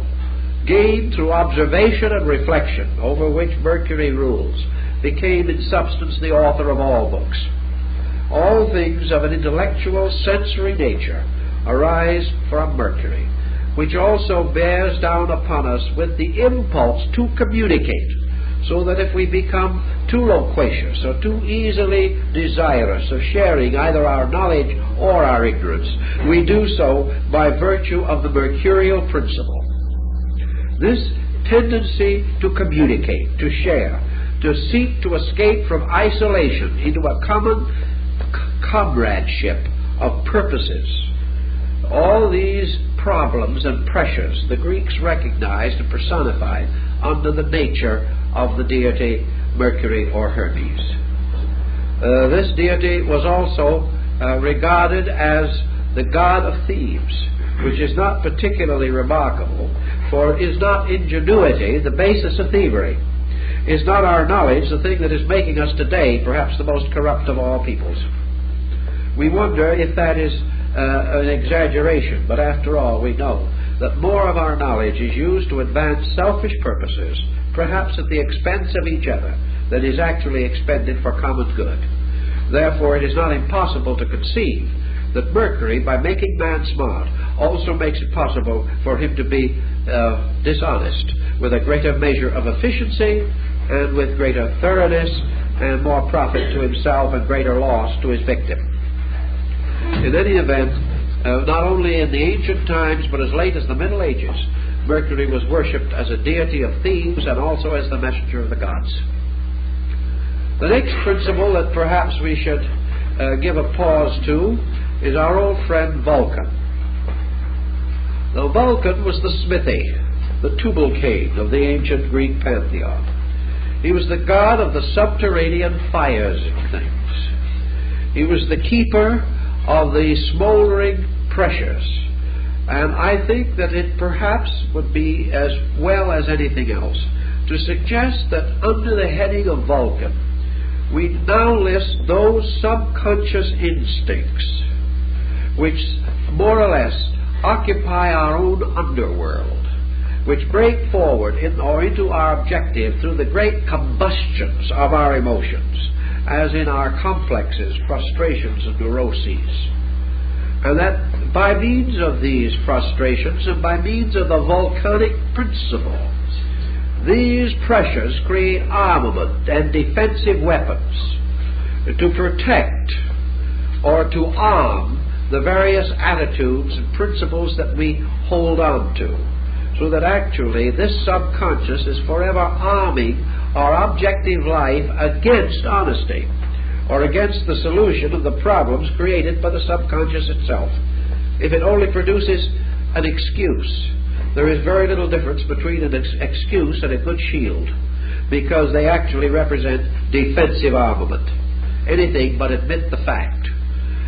gained through observation and reflection, over which Mercury rules, became in substance the author of all books. All things of an intellectual, sensory nature arise from Mercury, which also bears down upon us with the impulse to communicate, so that if we become too loquacious or too easily desirous of sharing either our knowledge or our ignorance, we do so by virtue of the mercurial principle. This tendency to communicate, to share, to seek to escape from isolation into a common comradeship of purposes. All these problems and pressures the Greeks recognized and personified under the nature of the deity Mercury or Hermes. This deity was also regarded as the god of thieves, which is not particularly remarkable, for is not ingenuity the basis of thievery? Is not our knowledge the thing that is making us today perhaps the most corrupt of all peoples? We wonder if that is an exaggeration, but after all we know that more of our knowledge is used to advance selfish purposes, perhaps at the expense of each other, than is actually expended for common good. Therefore it is not impossible to conceive that Mercury, by making man smart, also makes it possible for him to be dishonest, with a greater measure of efficiency and with greater thoroughness and more profit to himself and greater loss to his victim. In any event, not only in the ancient times but as late as the Middle Ages, Mercury was worshipped as a deity of thieves and also as the messenger of the gods. The next principle that perhaps we should give a pause to is our old friend Vulcan. Now Vulcan was the smithy, the Tubal-Cain of the ancient Greek pantheon. He was the god of the subterranean fires and things. He was the keeper of the smoldering pressures. And I think that it perhaps would be as well as anything else to suggest that under the heading of Vulcan we now list those subconscious instincts which more or less occupy our own underworld, which break forward into our objective through the great combustions of our emotions, as in our complexes, frustrations, and neuroses. And that by means of these frustrations and by means of the volcanic principle, these pressures create armament and defensive weapons to protect or to arm the various attitudes and principles that we hold on to, so that actually this subconscious is forever arming our objective life against honesty, or against the solution of the problems created by the subconscious itself. If it only produces an excuse, there is very little difference between an excuse and a good shield, because they actually represent defensive armament. Anything but admit the fact,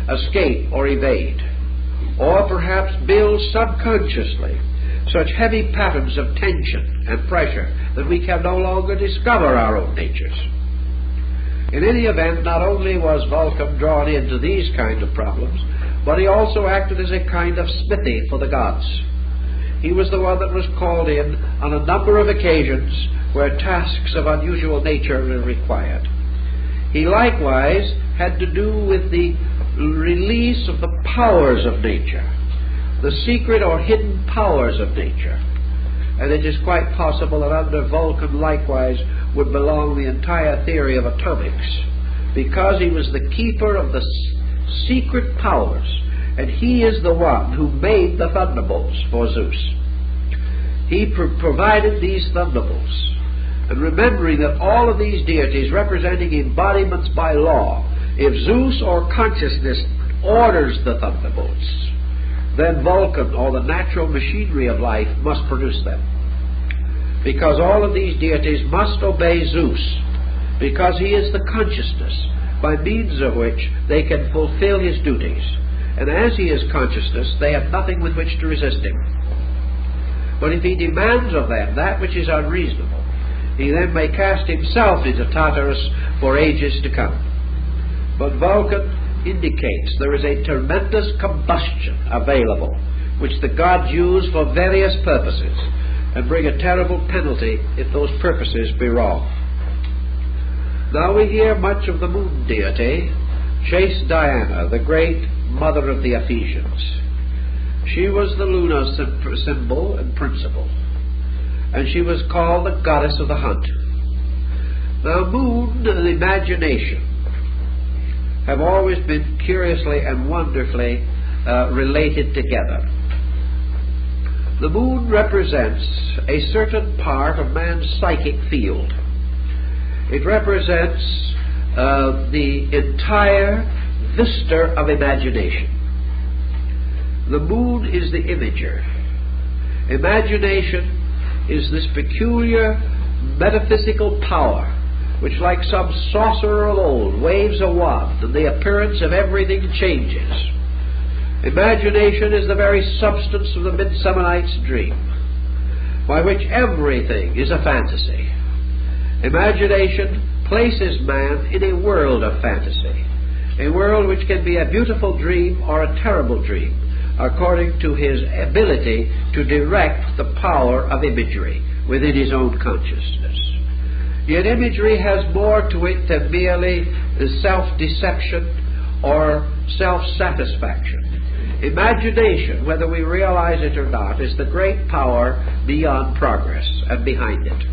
escape or evade, or perhaps build subconsciously such heavy patterns of tension and pressure that we can no longer discover our own natures. In any event, not only was Vulcan drawn into these kind of problems, but he also acted as a kind of smithy for the gods. He was the one that was called in on a number of occasions where tasks of unusual nature were required. He likewise had to do with the release of the powers of nature, the secret or hidden powers of nature. And it is quite possible that under Vulcan likewise would belong the entire theory of atomics, because he was the keeper of the secret powers, and he is the one who made the thunderbolts for Zeus. He provided these thunderbolts. And remembering that all of these deities representing embodiments by law, if Zeus or consciousness orders the thunderbolts, then Vulcan, or the natural machinery of life, must produce them. Because all of these deities must obey Zeus, because he is the consciousness by means of which they can fulfill his duties. And as he is consciousness, they have nothing with which to resist him. But if he demands of them that which is unreasonable, he then may cast himself into Tartarus for ages to come. But Vulcan indicates there is a tremendous combustion available, which the gods use for various purposes, and bring a terrible penalty if those purposes be wrong. Now we hear much of the moon deity, chaste Diana, the great mother of the Ephesians. She was the lunar symbol and principle, and she was called the goddess of the hunt. Now moon and imagination have always been curiously and wonderfully related together. The moon represents a certain part of man's psychic field. It represents the entire vista of imagination. The moon is the imager. Imagination is this peculiar metaphysical power which, like some sorcerer of old, waves a wand and the appearance of everything changes. Imagination is the very substance of the Midsummer Night's Dream, by which everything is a fantasy. Imagination places man in a world of fantasy, a world which can be a beautiful dream or a terrible dream, according to his ability to direct the power of imagery within his own consciousness. Yet imagery has more to it than merely self-deception or self-satisfaction. Imagination, whether we realize it or not, is the great power beyond progress and behind it.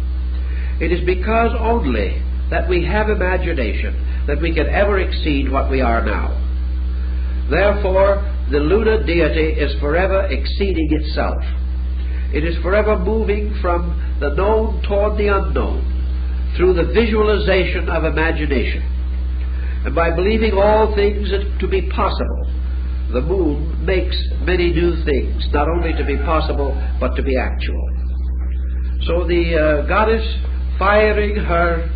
It is because only that we have imagination that we can ever exceed what we are now. Therefore, the lunar deity is forever exceeding itself. It is forever moving from the known toward the unknown through the visualization of imagination. And by believing all things to be possible, the moon makes many new things, not only to be possible, but to be actual. So the goddess firing her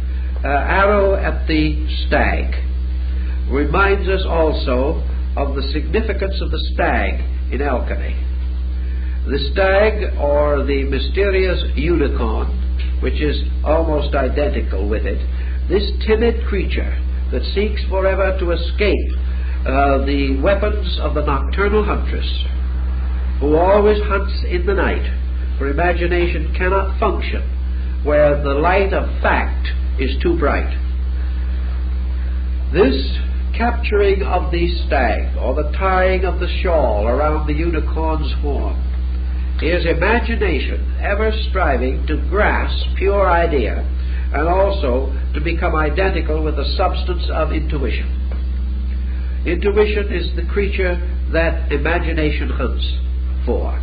arrow at the stag reminds us also of the significance of the stag in alchemy. The stag, or the mysterious unicorn, which is almost identical with it, this timid creature that seeks forever to escape the weapons of the nocturnal huntress, who always hunts in the night, for imagination cannot function where the light of fact is too bright. This capturing of the stag, or the tying of the shawl around the unicorn's horn, is imagination ever striving to grasp pure idea and also to become identical with the substance of intuition. Intuition is the creature that imagination hunts for.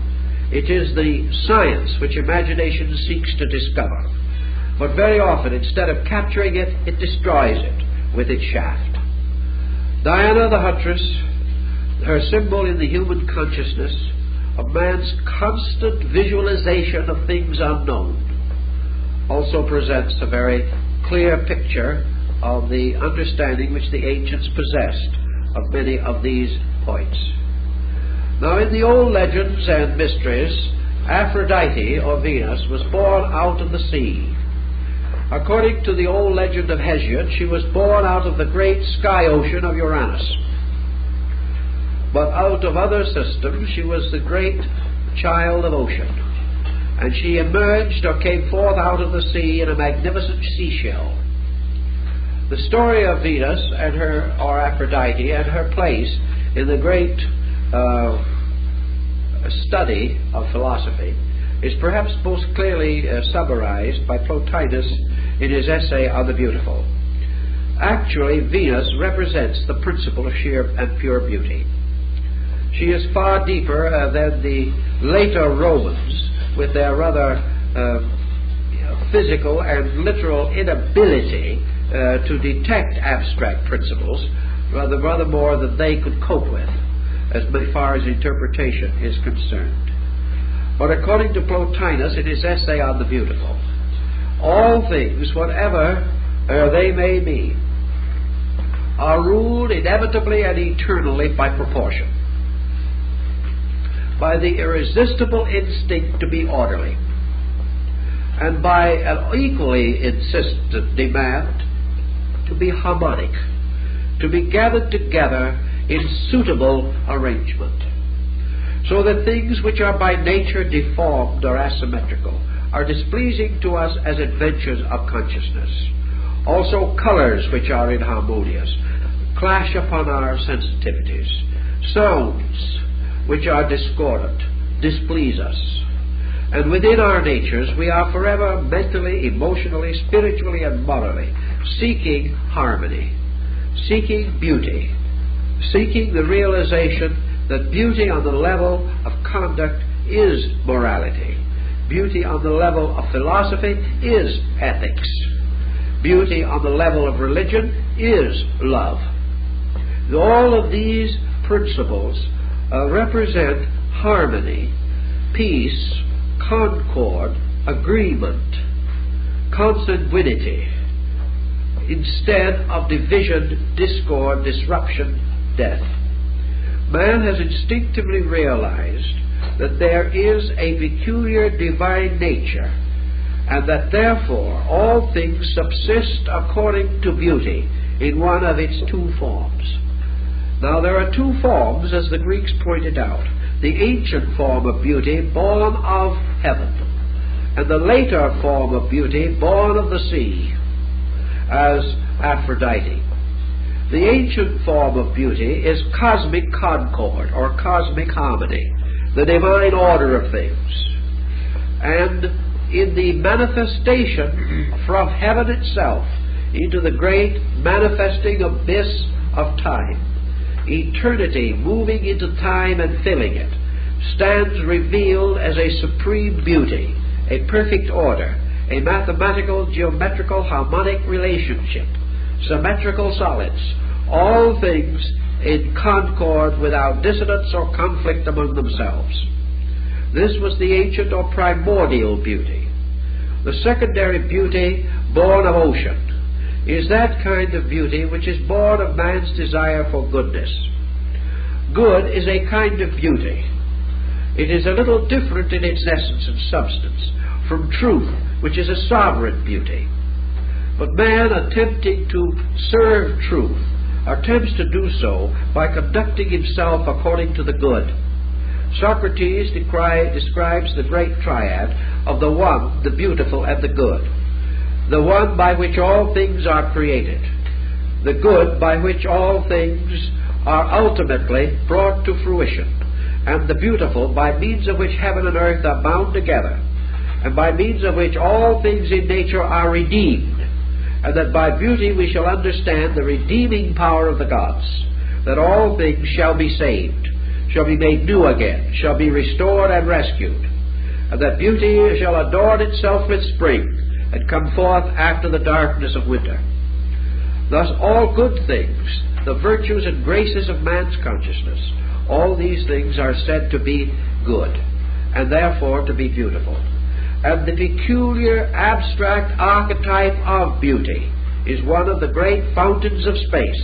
It is the science which imagination seeks to discover. But very often, instead of capturing it, it destroys it with its shaft. Diana the huntress, her symbol in the human consciousness of man's constant visualization of things unknown, also presents a very clear picture of the understanding which the ancients possessed of many of these points. Now, in the old legends and mysteries, Aphrodite, or Venus, was born out of the sea. According to the old legend of Hesiod, she was born out of the great sky ocean of Uranus. But out of other systems, she was the great child of ocean. And she emerged or came forth out of the sea in a magnificent seashell. The story of Venus and her, or Aphrodite, and her place in the great study of philosophy is perhaps most clearly summarized by Plotinus in his essay on the beautiful. Actually, Venus represents the principle of sheer and pure beauty. She is far deeper than the later Romans, with their rather physical and literal inability to detect abstract principles, rather more than they could cope with, as far as interpretation is concerned. But according to Plotinus, in his essay on the beautiful, all things, whatever they may be, are ruled inevitably and eternally by proportion, by the irresistible instinct to be orderly, and by an equally insistent demand to be harmonic, to be gathered together in suitable arrangement, so that things which are by nature deformed or asymmetrical are displeasing to us as adventures of consciousness. Also colors which are inharmonious clash upon our sensitivities. Sounds which are discordant displease us. And within our natures we are forever mentally, emotionally, spiritually, and morally seeking harmony, seeking beauty, seeking the realization that beauty on the level of conduct is morality. Beauty on the level of philosophy is ethics. Beauty on the level of religion is love. All of these principles represent harmony, peace, concord, agreement, consanguinity, instead of division, discord, disruption, death. Man has instinctively realized that there is a peculiar divine nature, and that therefore all things subsist according to beauty in one of its two forms. Now there are two forms, as the Greeks pointed out: the ancient form of beauty born of heaven, and the later form of beauty born of the sea, as Aphrodite. The ancient form of beauty is cosmic concord, or cosmic harmony, the divine order of things. And in the manifestation from heaven itself into the great manifesting abyss of time, eternity moving into time and filling it, stands revealed as a supreme beauty, a perfect order, a mathematical, geometrical, harmonic relationship, symmetrical solids, all things in concord without dissonance or conflict among themselves. This was the ancient or primordial beauty. The secondary beauty born of ocean is that kind of beauty which is born of man's desire for goodness. Good is a kind of beauty. It is a little different in its essence and substance from truth, which is a sovereign beauty. But man, attempting to serve truth, attempts to do so by conducting himself according to the good. Socrates describes the great triad of the One, the beautiful, and the good. The One by which all things are created. The good by which all things are ultimately brought to fruition. And the beautiful by means of which heaven and earth are bound together. And by means of which all things in nature are redeemed. And that by beauty we shall understand the redeeming power of the gods. That all things shall be saved, shall be made new again, shall be restored and rescued. And that beauty shall adorn itself with spring, and come forth after the darkness of winter. Thus all good things, the virtues and graces of man's consciousness, all these things are said to be good, and therefore to be beautiful. And the peculiar abstract archetype of beauty is one of the great fountains of space,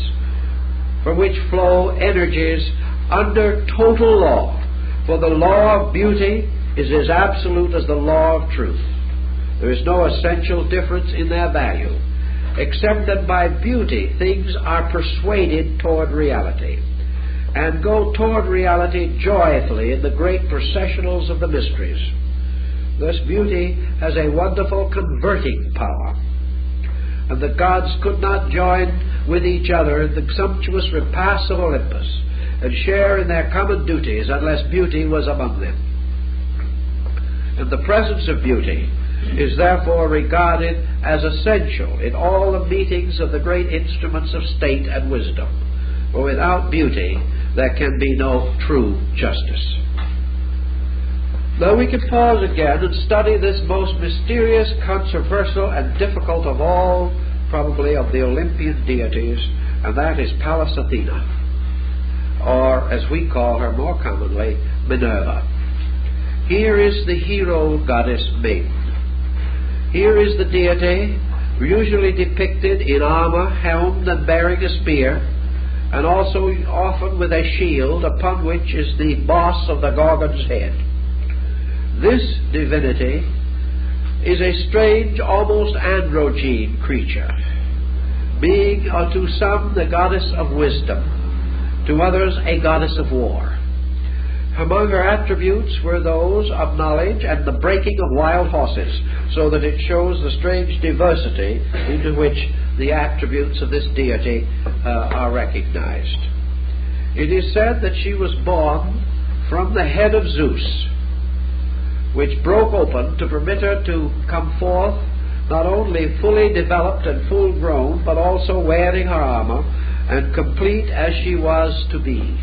from which flow energies under total law. For the law of beauty is as absolute as the law of truth. There is no essential difference in their value, except that by beauty things are persuaded toward reality, and go toward reality joyfully in the great processionals of the mysteries. Thus beauty has a wonderful converting power, and the gods could not join with each other in the sumptuous repasts of Olympus, and share in their common duties unless beauty was among them. And the presence of beauty is therefore regarded as essential in all the meetings of the great instruments of state and wisdom. For without beauty there can be no true justice. Now we can pause again and study this most mysterious, controversial, and difficult of all, probably, of the Olympian deities, and that is Pallas Athena, or as we call her more commonly, Minerva. Here is the hero goddess maiden. Here is the deity, usually depicted in armor, helmed and bearing a spear, and also often with a shield upon which is the boss of the Gorgon's head. This divinity is a strange, almost androgyne creature, being to some the goddess of wisdom, to others a goddess of war. Among her attributes were those of knowledge and the breaking of wild horses, so that it shows the strange diversity into which the attributes of this deity are recognized. It is said that she was born from the head of Zeus, which broke open to permit her to come forth not only fully developed and full grown, but also wearing her armor and complete as she was to be.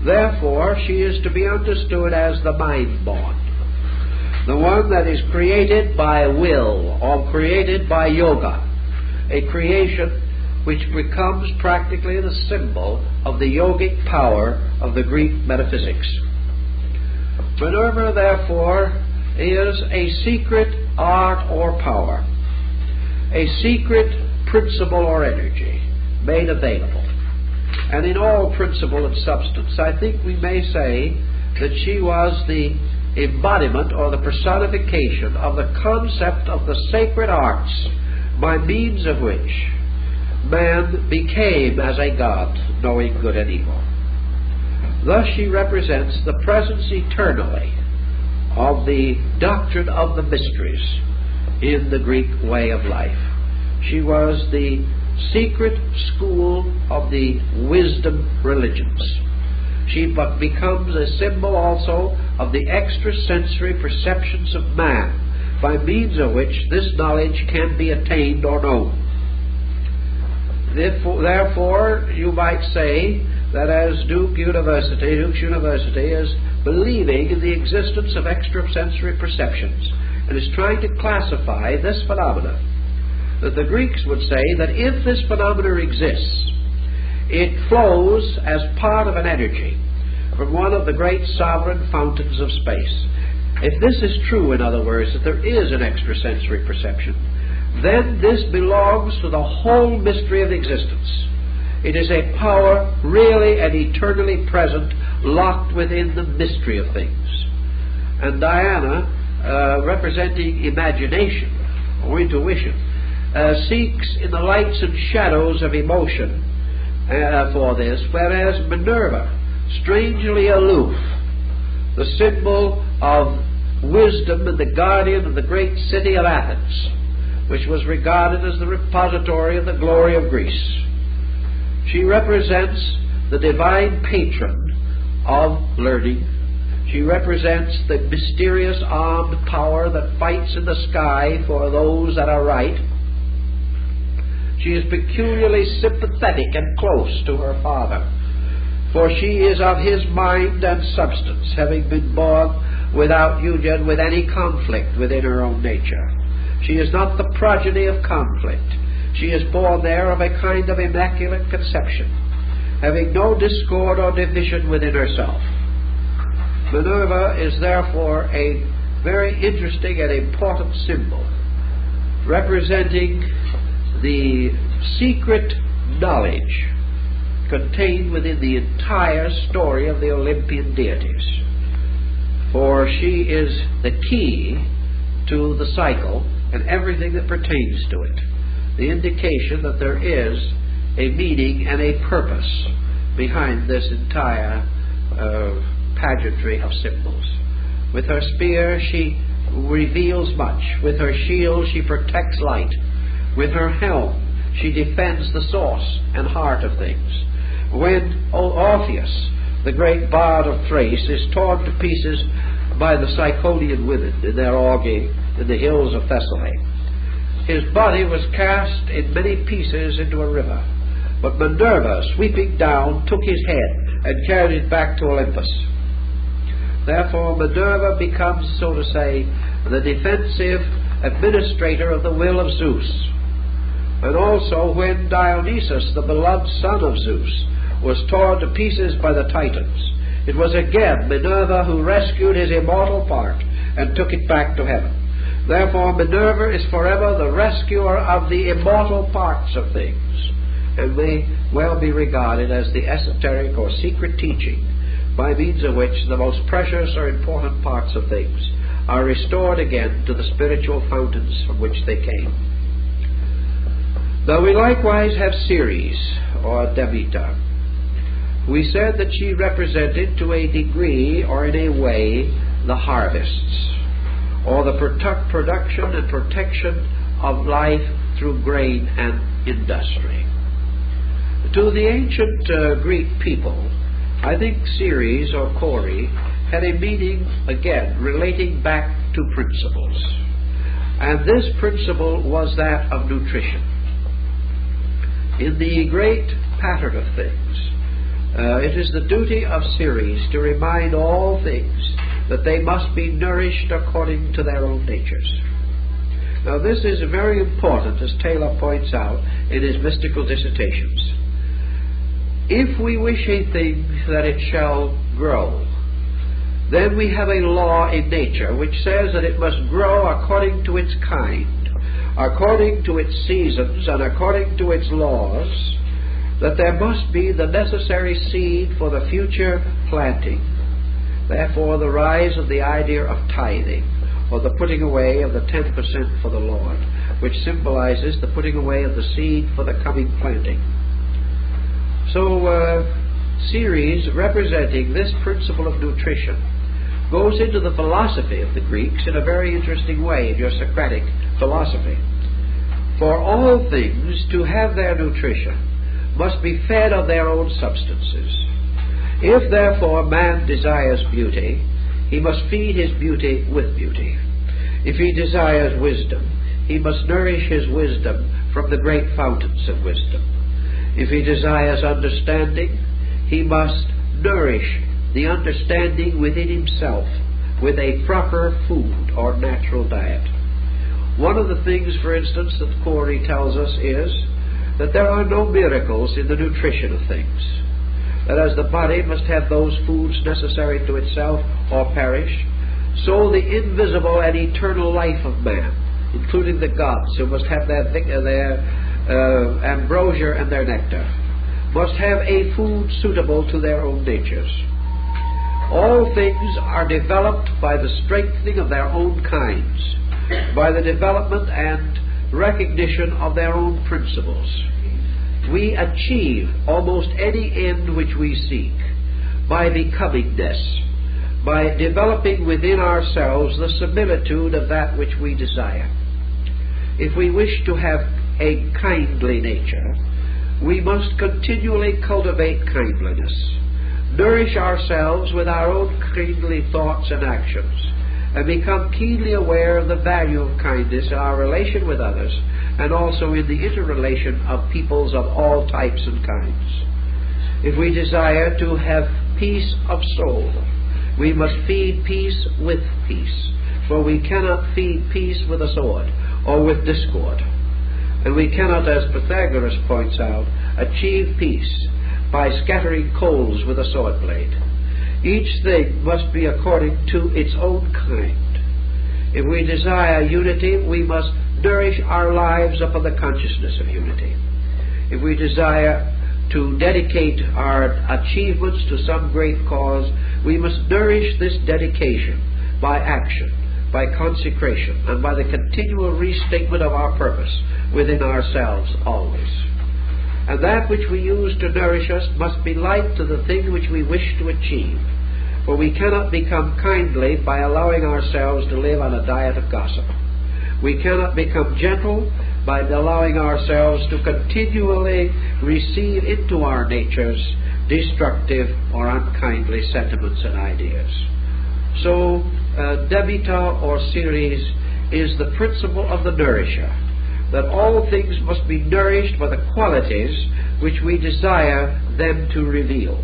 Therefore, she is to be understood as the mind-born, the one that is created by will or created by yoga, a creation which becomes practically the symbol of the yogic power of the Greek metaphysics. Minerva, therefore, is a secret art or power, a secret principle or energy made available. And in all principle and substance, I think we may say that she was the embodiment or the personification of the concept of the sacred arts by means of which man became as a god, knowing good and evil. Thus she represents the presence eternally of the doctrine of the mysteries in the Greek way of life. She was the secret school of the wisdom religions. She becomes a symbol also of the extrasensory perceptions of man, by means of which this knowledge can be attained or known. Therefore, you might say that as Duke's University is believing in the existence of extrasensory perceptions and is trying to classify this phenomena, that the Greeks would say that if this phenomena exists, it flows as part of an energy from one of the great sovereign fountains of space. If this is true, in other words, that there is an extrasensory perception, then this belongs to the whole mystery of existence. It is a power really and eternally present, locked within the mystery of things. And Diana, representing imagination or intuition, seeks in the lights and shadows of emotion for this, whereas Minerva, strangely aloof, the symbol of wisdom and the guardian of the great city of Athens, which was regarded as the repository of the glory of Greece. She represents the divine patron of learning. She represents the mysterious armed power that fights in the sky for those that are right. She is peculiarly sympathetic and close to her father, for she is of his mind and substance, having been born without union with any conflict within her own nature. She is not the progeny of conflict. She is born there of a kind of immaculate conception, having no discord or division within herself. Minerva is therefore a very interesting and important symbol, representing the secret knowledge contained within the entire story of the Olympian deities. For she is the key to the cycle and everything that pertains to it, the indication that there is a meaning and a purpose behind this entire pageantry of symbols. With her spear she reveals much. With her shield she protects light. With her helm she defends the source and heart of things. When Orpheus, the great bard of Thrace, is torn to pieces by the Ciconian women in their orgy in the hills of Thessaly, his body was cast in many pieces into a river, but Minerva, sweeping down, took his head and carried it back to Olympus. Therefore Minerva becomes, so to say, the defensive administrator of the will of Zeus. And also when Dionysus, the beloved son of Zeus, was torn to pieces by the Titans, it was again Minerva who rescued his immortal part and took it back to heaven. Therefore Minerva is forever the rescuer of the immortal parts of things, and may well be regarded as the esoteric or secret teaching by means of which the most precious or important parts of things are restored again to the spiritual fountains from which they came. Now we likewise have Ceres, or Demeter. We said that she represented to a degree or in a way the harvests, or the production and protection of life through grain and industry. To the ancient Greek people, I think Ceres or Kore had a meaning, again, relating back to principles. And this principle was that of nutrition. In the great pattern of things, it is the duty of Ceres to remind all things that they must be nourished according to their own natures. Now this is very important, as Taylor points out in his mystical dissertations. If we wish a thing that it shall grow, then we have a law in nature which says that it must grow according to its kind, according to its seasons, and according to its laws, that there must be the necessary seed for the future planting. Therefore the rise of the idea of tithing, or the putting away of the 10% for the Lord, which symbolizes the putting away of the seed for the coming planting. So Ceres, representing this principle of nutrition, goes into the philosophy of the Greeks in a very interesting way in your Socratic philosophy. For all things, to have their nutrition, must be fed of their own substances. If therefore man desires beauty, he must feed his beauty with beauty. If he desires wisdom, he must nourish his wisdom from the great fountains of wisdom. If he desires understanding, he must nourish the understanding within himself with a proper food or natural diet. One of the things, for instance, that Kore tells us is that there are no miracles in the nutrition of things. That as the body must have those foods necessary to itself or perish, so the invisible and eternal life of man, including the gods who must have their ambrosia and their nectar, must have a food suitable to their own natures. All things are developed by the strengthening of their own kinds, by the development and recognition of their own principles. We achieve almost any end which we seek by becomingness, by developing within ourselves the similitude of that which we desire. If we wish to have a kindly nature, we must continually cultivate kindliness, nourish ourselves with our own kindly thoughts and actions, and become keenly aware of the value of kindness in our relation with others, and also in the interrelation of peoples of all types and kinds. If we desire to have peace of soul, we must feed peace with peace, for we cannot feed peace with a sword or with discord. And we cannot, as Pythagoras points out, achieve peace by scattering coals with a sword blade. Each thing must be according to its own kind. If we desire unity, we must nourish our lives upon the consciousness of unity. If we desire to dedicate our achievements to some great cause, we must nourish this dedication by action, by consecration, and by the continual restatement of our purpose within ourselves always. And that which we use to nourish us must be like to the thing which we wish to achieve, for we cannot become kindly by allowing ourselves to live on a diet of gossip. We cannot become gentle by allowing ourselves to continually receive into our natures destructive or unkindly sentiments and ideas. So, debita or series is the principle of the nourisher, that all things must be nourished by the qualities which we desire them to reveal,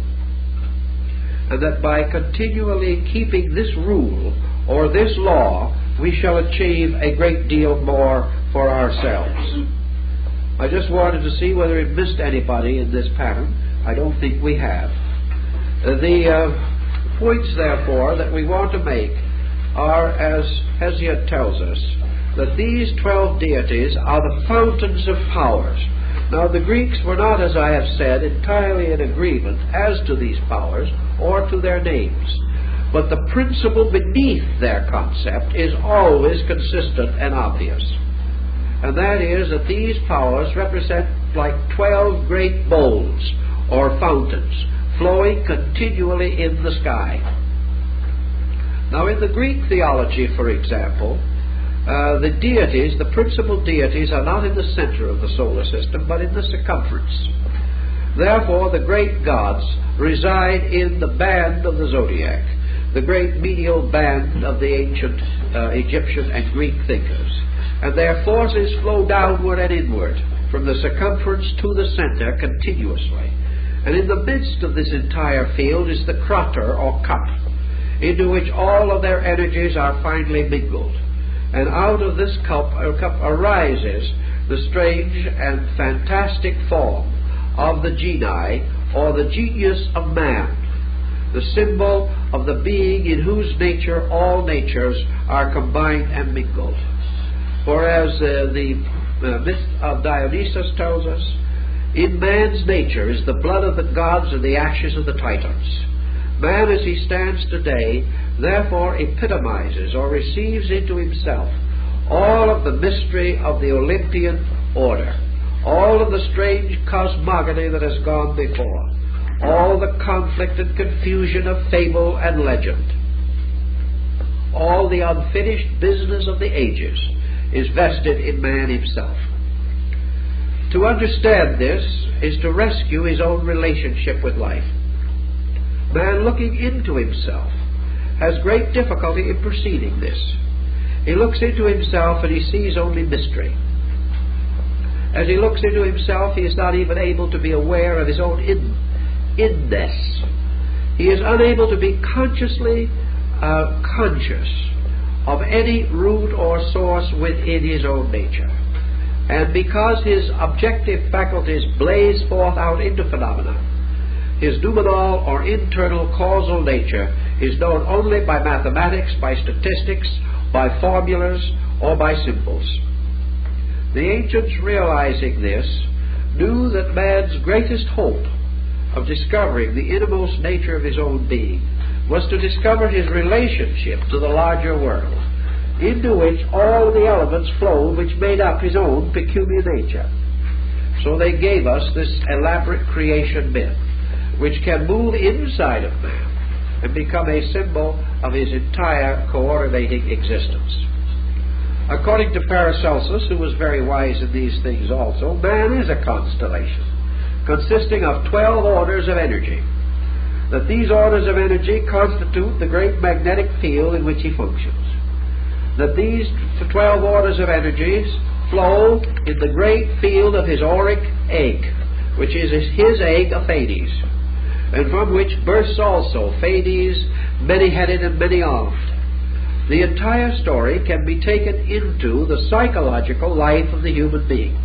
and that by continually keeping this rule or this law, we shall achieve a great deal more for ourselves. I just wanted to see whether it missed anybody in this pattern. I don't think we have. The points, therefore, that we want to make are, as Hesiod tells us, that these 12 deities are the fountains of powers. Now, the Greeks were not, as I have said, entirely in agreement as to these powers or to their names, but the principle beneath their concept is always consistent and obvious. And that is that these powers represent like 12 great bowls or fountains flowing continually in the sky. Now, in the Greek theology, for example, the deities, the principal deities, are not in the center of the solar system, but in the circumference. Therefore, the great gods reside in the band of the zodiac, the great medial band of the ancient Egyptian and Greek thinkers. And their forces flow downward and inward, from the circumference to the center continuously. And in the midst of this entire field is the crater or cup, into which all of their energies are finally mingled. And out of this cup arises the strange and fantastic form of the genii, or the genius of man, the symbol of the being in whose nature all natures are combined and mingled. For as the myth of Dionysus tells us, in man's nature is the blood of the gods and the ashes of the Titans. Man, as he stands today, therefore epitomizes or receives into himself all of the mystery of the Olympian order, all of the strange cosmogony that has gone before, all the conflict and confusion of fable and legend, all the unfinished business of the ages is vested in man himself. To understand this is to rescue his own relationship with life. Man, looking into himself, has great difficulty in perceiving this. He looks into himself and he sees only mystery. As he looks into himself, he is not even able to be aware of his own inness. He is unable to be consciously conscious of any root or source within his own nature. And because his objective faculties blaze forth out into phenomena, his noumenal or internal causal nature is known only by mathematics, by statistics, by formulas, or by symbols. The ancients, realizing this, knew that man's greatest hope of discovering the innermost nature of his own being was to discover his relationship to the larger world. into which all the elements flowed which made up his own peculiar nature. So they gave us this elaborate creation myth, which can move inside of man and become a symbol of his entire coordinating existence. According to Paracelsus, who was very wise in these things also, man is a constellation consisting of 12 orders of energy. That these orders of energy constitute the great magnetic field in which he functions. That these 12 orders of energies flow in the great field of his auric egg, which is his egg of Hades, and from which bursts also Hades, many-headed and many-armed. The entire story can be taken into the psychological life of the human being.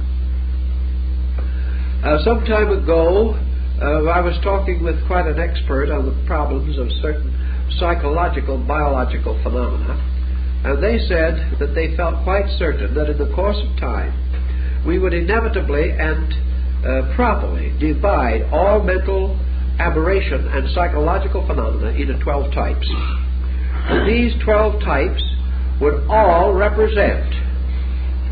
Some time ago, I was talking with quite an expert on the problems of certain psychological, biological phenomena, and they said that they felt quite certain that in the course of time we would inevitably and properly divide all mental aberration and psychological phenomena into 12 types. And these 12 types would all represent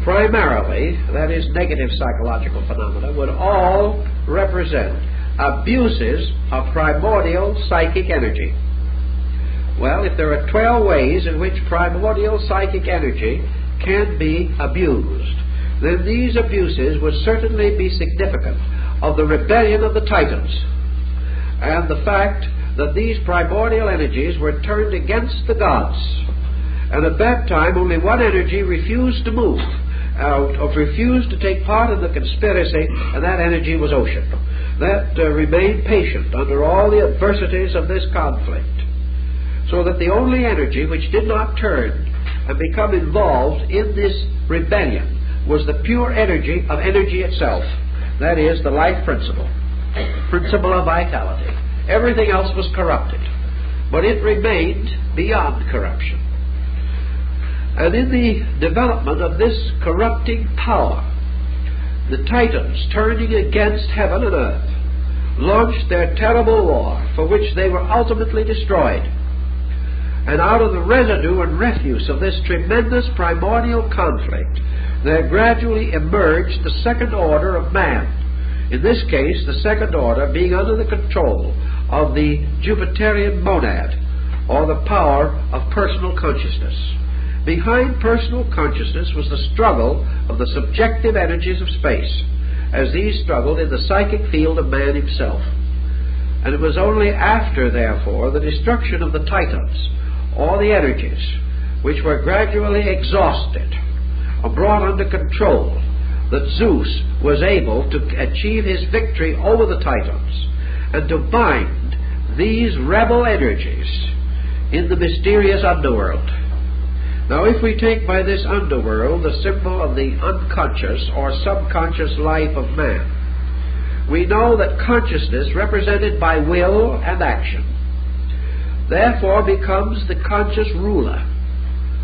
primarily, that is negative psychological phenomena, would all represent abuses of primordial psychic energy. Well, if there are 12 ways in which primordial psychic energy can be abused, then these abuses would certainly be significant of the rebellion of the Titans, and the fact that these primordial energies were turned against the gods. And at that time only one energy refused to move out, or refused to take part in the conspiracy, and that energy was ocean. That remained patient under all the adversities of this conflict. So that the only energy which did not turn and become involved in this rebellion was the pure energy of energy itself. That is, the life principle, principle of vitality. Everything else was corrupted, but it remained beyond corruption. And in the development of this corrupting power, the Titans, turning against heaven and earth, launched their terrible war, for which they were ultimately destroyed. And out of the residue and refuse of this tremendous primordial conflict, there gradually emerged the second order of man. In this case, the second order being under the control of the Jupiterian monad, or the power of personal consciousness. Behind personal consciousness was the struggle of the subjective energies of space, as these struggled in the psychic field of man himself. And it was only after, therefore, the destruction of the Titans, or the energies, which were gradually exhausted or brought under control, that Zeus was able to achieve his victory over the Titans and to bind these rebel energies in the mysterious underworld. Now, if we take by this underworld the symbol of the unconscious or subconscious life of man, we know that consciousness, represented by will and action, therefore becomes the conscious ruler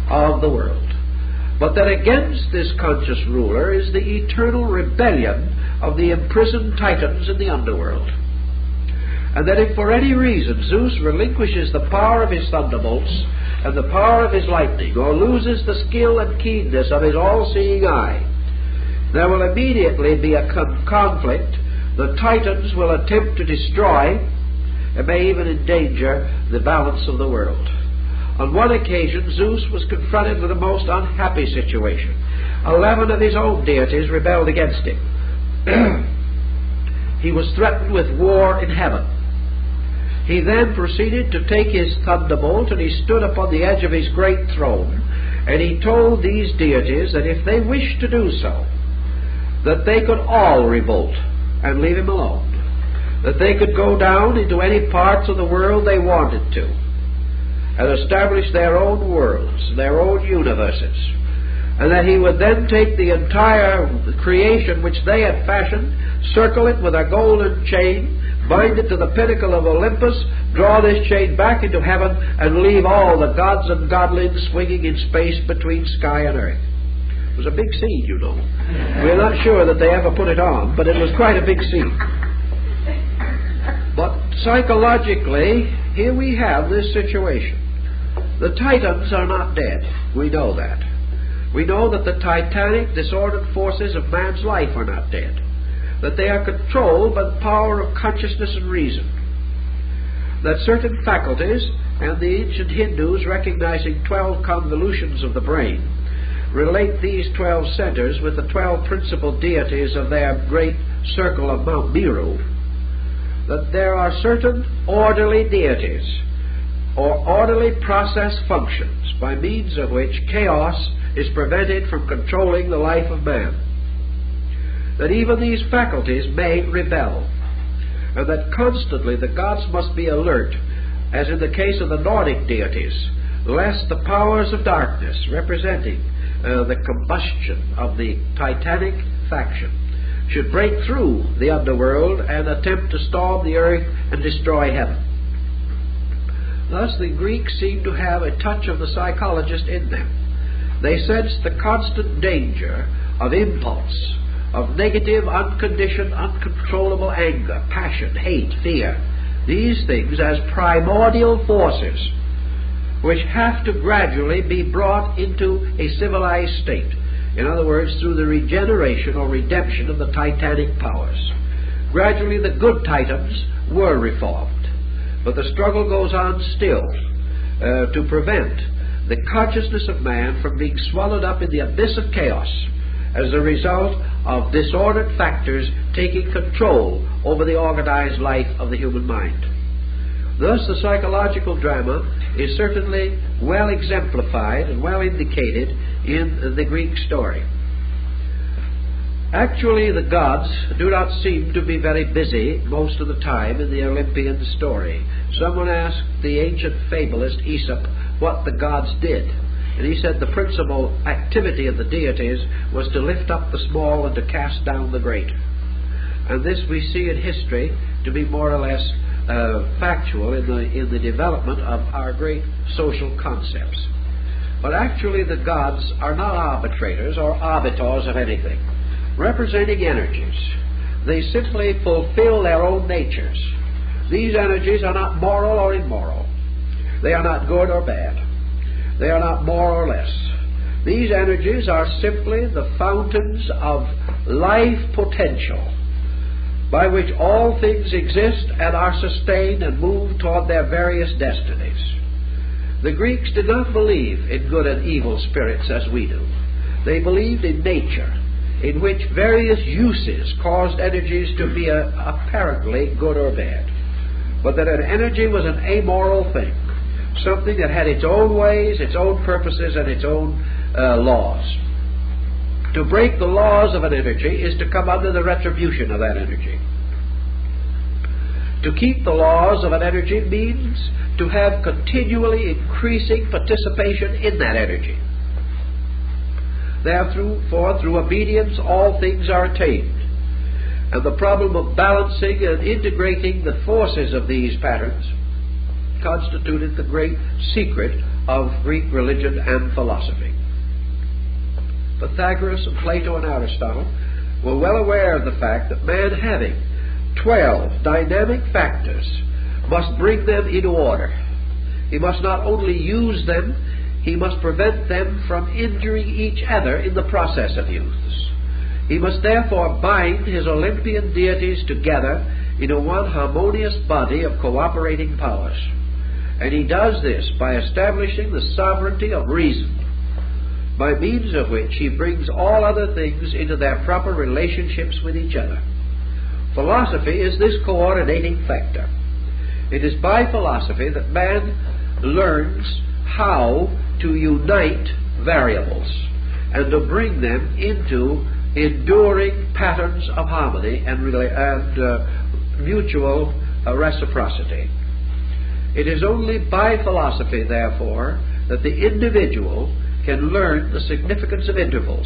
of the world. But that against this conscious ruler is the eternal rebellion of the imprisoned Titans in the underworld. And that if for any reason Zeus relinquishes the power of his thunderbolts and the power of his lightning, or loses the skill and keenness of his all-seeing eye, there will immediately be a conflict. The Titans will attempt to destroy and may even endanger the balance of the world. On one occasion, Zeus was confronted with a most unhappy situation. 11 of his own deities rebelled against him. He was threatened with war in heaven. He then proceeded to take his thunderbolt, and he stood upon the edge of his great throne, and he told these deities that if they wished to do so, that they could all revolt and leave him alone, that they could go down into any parts of the world they wanted to, and establish their own worlds, their own universes, and that he would then take the entire creation which they had fashioned, circle it with a golden chain, bind it to the pinnacle of Olympus, draw this chain back into heaven, and leave all the gods and godlings swinging in space between sky and earth. It was a big scene, you know. We're not sure that they ever put it on, but it was quite a big scene. But psychologically, here we have this situation. The Titans are not dead. We know that. We know that the titanic, disordered forces of man's life are not dead, that they are controlled by the power of consciousness and reason, that certain faculties, and the ancient Hindus, recognizing 12 convolutions of the brain, relate these 12 centers with the 12 principal deities of their great circle of Mount Meru, that there are certain orderly deities, or orderly process functions, by means of which chaos is prevented from controlling the life of man, that even these faculties may rebel, and that constantly the gods must be alert, as in the case of the Nordic deities, lest the powers of darkness, representing the combustion of the titanic faction, should break through the underworld and attempt to storm the earth and destroy heaven. Thus the Greeks seem to have a touch of the psychologist in them. They sense the constant danger of impulse, of negative, unconditioned, uncontrollable anger, passion, hate, fear. These things as primordial forces which have to gradually be brought into a civilized state. In other words, through the regeneration or redemption of the titanic powers. Gradually the good Titans were reformed, but the struggle goes on still to prevent the consciousness of man from being swallowed up in the abyss of chaos as a result of disordered factors taking control over the organized life of the human mind. Thus the psychological drama is certainly well exemplified and well indicated in the Greek story. Actually, the gods do not seem to be very busy most of the time in the Olympian story. Someone asked the ancient fabulist Aesop what the gods did, and he said the principal activity of the deities was to lift up the small and to cast down the great. And this we see in history to be more or less factual in the development of our great social concepts. But actually the gods are not arbitrators or arbiters of anything, representing energies. They simply fulfill their own natures. These energies are not moral or immoral. They are not good or bad. They are not more or less. These energies are simply the fountains of life potential by which all things exist and are sustained and move toward their various destinies. The Greeks did not believe in good and evil spirits as we do. They believed in nature, in which various uses caused energies to be apparently good or bad, but that an energy was an amoral thing, something that had its own ways, its own purposes, and its own laws. To break the laws of an energy is to come under the retribution of that energy. To keep the laws of an energy means to have continually increasing participation in that energy. Therefore, through obedience, all things are attained. And the problem of balancing and integrating the forces of these patterns constituted the great secret of Greek religion and philosophy. Pythagoras and Plato and Aristotle were well aware of the fact that man, having 12 dynamic factors, must bring them into order. He must not only use them, he must prevent them from injuring each other in the process of use. He must therefore bind his Olympian deities together into one harmonious body of cooperating powers. And he does this by establishing the sovereignty of reason, by means of which he brings all other things into their proper relationships with each other. Philosophy is this coordinating factor. It is by philosophy that man learns how to unite variables and to bring them into enduring patterns of harmony and mutual reciprocity. It is only by philosophy, therefore, that the individual can learn the significance of intervals.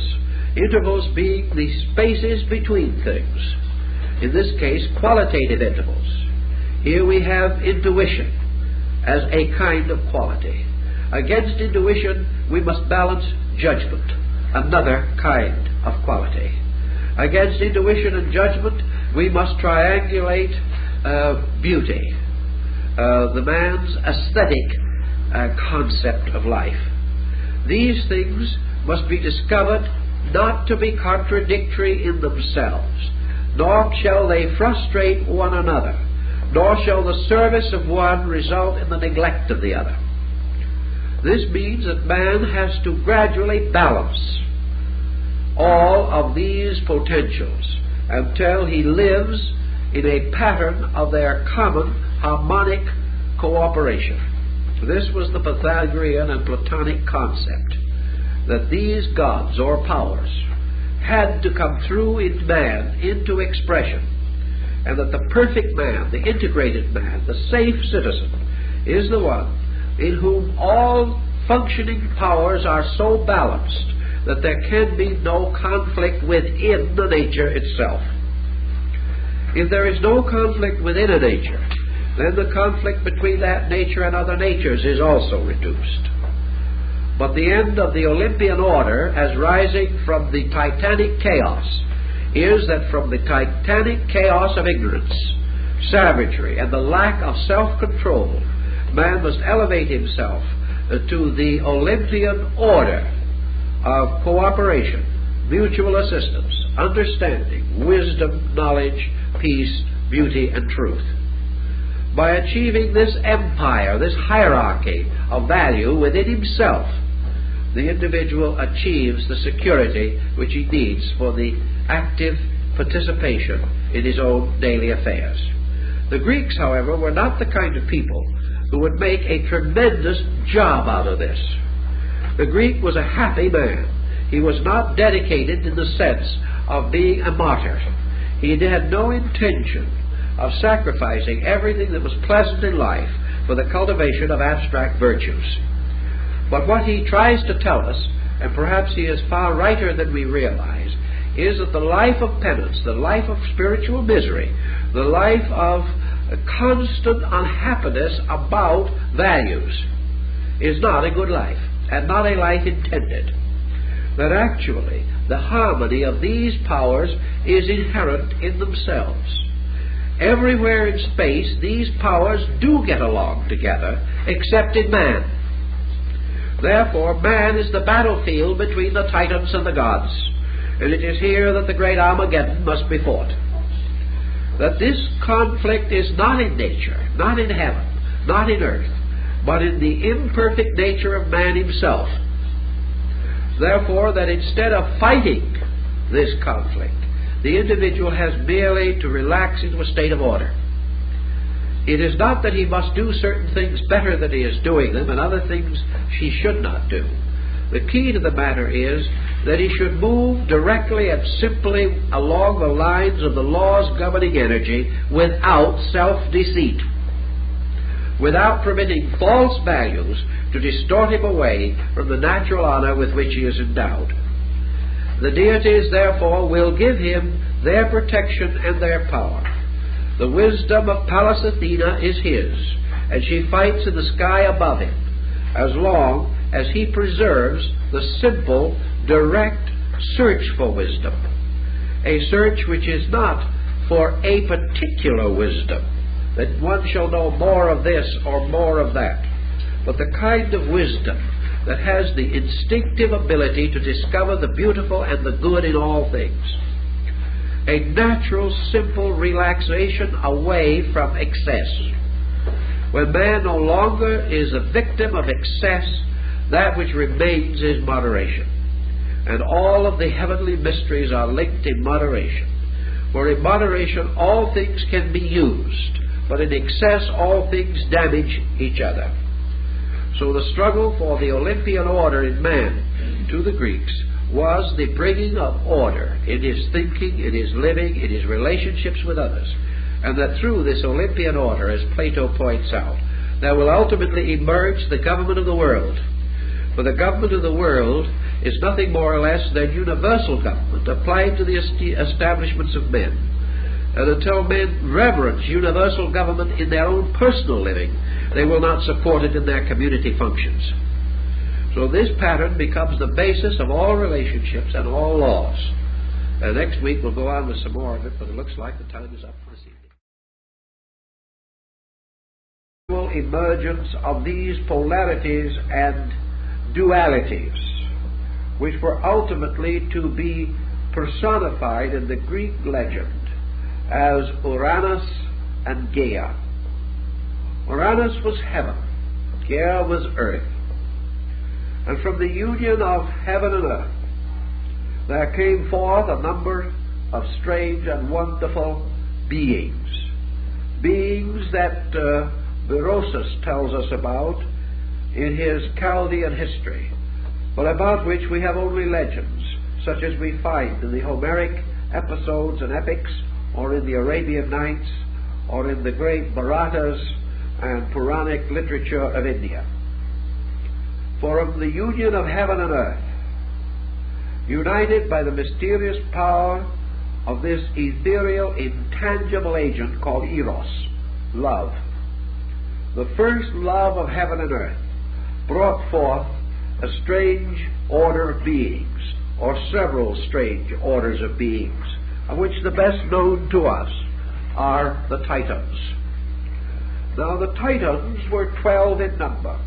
Intervals being the spaces between things. In this case, qualitative intervals. Here we have intuition as a kind of quality. Against intuition, we must balance judgment, another kind of quality. Against intuition and judgment, we must triangulate beauty, the man's aesthetic concept of life. These things must be discovered not to be contradictory in themselves, nor shall they frustrate one another, nor shall the service of one result in the neglect of the other. This means that man has to gradually balance all of these potentials until he lives in a pattern of their common harmonic cooperation. This was the Pythagorean and Platonic concept, that these gods or powers had to come through in man into expression, and that the perfect man, the integrated man, the safe citizen, is the one in whom all functioning powers are so balanced that there can be no conflict within the nature itself. If there is no conflict within a nature, then the conflict between that nature and other natures is also reduced. But the end of the Olympian order, as rising from the titanic chaos, is that from the titanic chaos of ignorance, savagery, and the lack of self-control, man must elevate himself to the Olympian order of cooperation, mutual assistance, understanding, wisdom, knowledge, peace, beauty, and truth. By achieving this empire, this hierarchy of value within himself, the individual achieves the security which he needs for the active participation in his own daily affairs. The Greeks, however, were not the kind of people who would make a tremendous job out of this. The Greek was a happy man. He was not dedicated in the sense of being a martyr. He had no intention of sacrificing everything that was pleasant in life for the cultivation of abstract virtues. But what he tries to tell us, and perhaps he is far righter than we realize, is that the life of penance, the life of spiritual misery, the life of constant unhappiness about values is not a good life, and not a life intended. That actually the harmony of these powers is inherent in themselves. Everywhere in space these powers do get along together, except in man. Therefore man is the battlefield between the Titans and the gods, and it is here that the great Armageddon must be fought. That this conflict is not in nature, not in heaven, not in earth, but in the imperfect nature of man himself. Therefore, that instead of fighting this conflict, the individual has merely to relax into a state of order. It is not that he must do certain things better than he is doing them, and other things he should not do. The key to the matter is that he should move directly and simply along the lines of the laws governing energy without self-deceit, without permitting false values to distort him away from the natural honor with which he is endowed. The deities, therefore, will give him their protection and their power. The wisdom of Pallas Athena is his, and she fights in the sky above him, as long as he preserves the simple, direct search for wisdom, a search which is not for a particular wisdom, that one shall know more of this or more of that, but the kind of wisdom that has the instinctive ability to discover the beautiful and the good in all things. A natural, simple relaxation away from excess. When man no longer is a victim of excess, that which remains is moderation. And all of the heavenly mysteries are linked in moderation. For in moderation all things can be used, but in excess all things damage each other. So the struggle for the Olympian order in man, to the Greeks, was the bringing of order in his thinking, in his living, in his relationships with others. And that through this Olympian order, as Plato points out, there will ultimately emerge the government of the world. For the government of the world is nothing more or less than universal government applied to the establishments of men. And until men reverence universal government in their own personal living, they will not support it in their community functions. So this pattern becomes the basis of all relationships and all laws. And next week we'll go on with some more of it, but it looks like the time is up for this evening. emergence of these polarities and dualities, which were ultimately to be personified in the Greek legend as Uranus and Gaia. Uranus was heaven, Gaia was earth. And from the union of heaven and earth, there came forth a number of strange and wonderful beings. Beings that Berosus tells us about in his Chaldean history, but about which we have only legends, such as we find in the Homeric episodes and epics, or in the Arabian Nights, or in the great Bharatas and Puranic literature of India. For of the union of heaven and earth, united by the mysterious power of this ethereal, intangible agent called Eros, love, the first love of heaven and earth brought forth a strange order of beings, or several strange orders of beings, of which the best known to us are the Titans. Now, the Titans were 12 in number,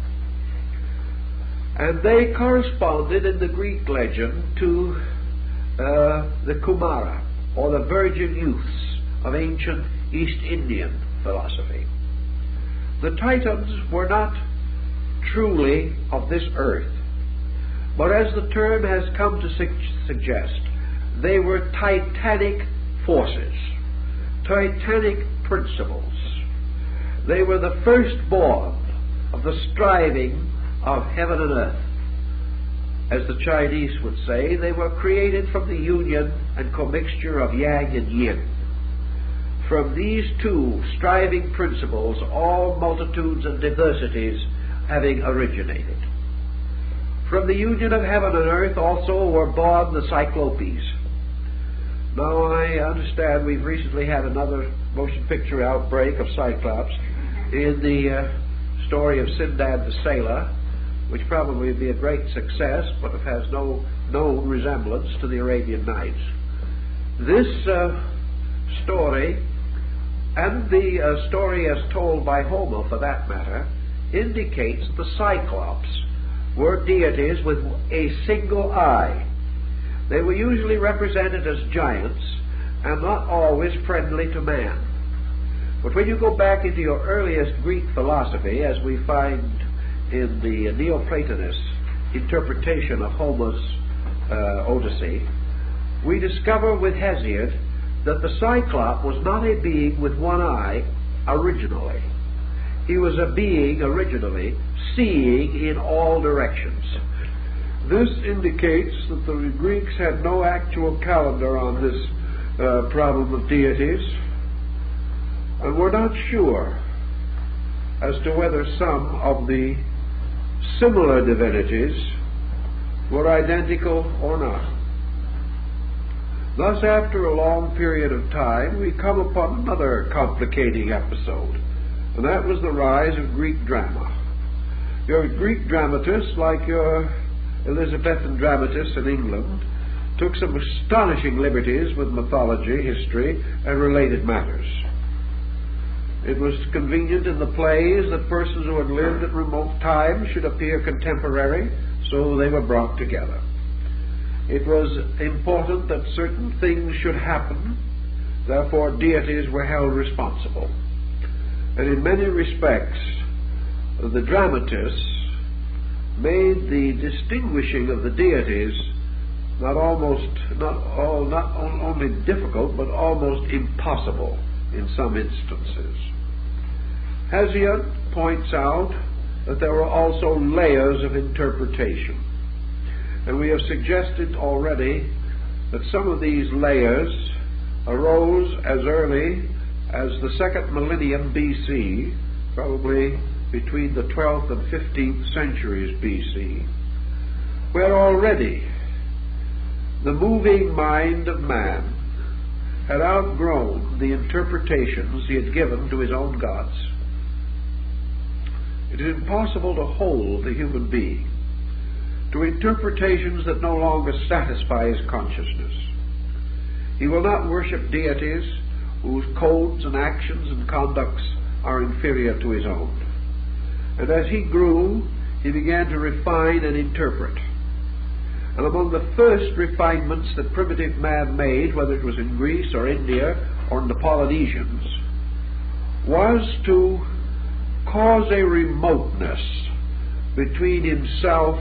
and they corresponded in the Greek legend to the Kumara, or the virgin youths of ancient East Indian philosophy. The Titans were not truly of this earth, but as the term has come to suggest, they were titanic forces, titanic principles. They were the firstborn of the striving of heaven and earth. As the Chinese would say, they were created from the union and commixture of yang and yin. From these two striving principles, all multitudes and diversities having originated. From the union of heaven and earth also were born the Cyclopes. Now, I understand we've recently had another motion picture outbreak of Cyclops in the story of Sinbad the Sailor, which probably would be a great success, but it has no known resemblance to the Arabian Nights. This story, and the story as told by Homer for that matter, indicates that the Cyclops were deities with a single eye. They were usually represented as giants and not always friendly to man. But when you go back into your earliest Greek philosophy, as we find in the Neoplatonist interpretation of Homer's Odyssey, we discover with Hesiod that the Cyclop was not a being with one eye originally. He was a being originally seeing in all directions. This indicates that the Greeks had no actual calendar on this problem of deities, and we're not sure as to whether some of the similar divinities were identical or not. Thus, after a long period of time, we come upon another complicating episode, and that was the rise of Greek drama. Your Greek dramatists, like your Elizabethan dramatists in England, took some astonishing liberties with mythology, history, and related matters. It was convenient in the plays that persons who had lived at remote times should appear contemporary, so they were brought together. It was important that certain things should happen, therefore deities were held responsible. And in many respects, the dramatists made the distinguishing of the deities not only difficult, but almost impossible in some instances. Hesiod points out that there were also layers of interpretation. And we have suggested already that some of these layers arose as early as the second millennium BC, probably between the 12th and 15th centuries BC, where already the moving mind of man had outgrown the interpretations he had given to his own gods. It is impossible to hold the human being to interpretations that no longer satisfy his consciousness. He will not worship deities whose codes and actions and conducts are inferior to his own. And as he grew, he began to refine and interpret. And among the first refinements that primitive man made, whether it was in Greece or India or in the Polynesians, was to cause a remoteness between himself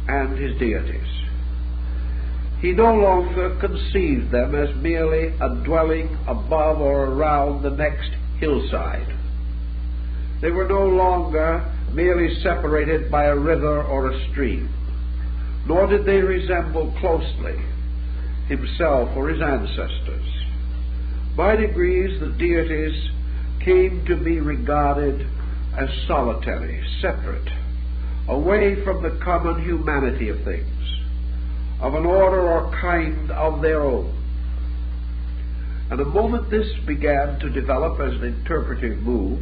and his deities. He no longer conceived them as merely a dwelling above or around the next hillside. They were no longer merely separated by a river or a stream, nor did they resemble closely himself or his ancestors. By degrees, the deities came to be regarded as solitary, separate, away from the common humanity of things, of an order or kind of their own. And the moment this began to develop as an interpretive move,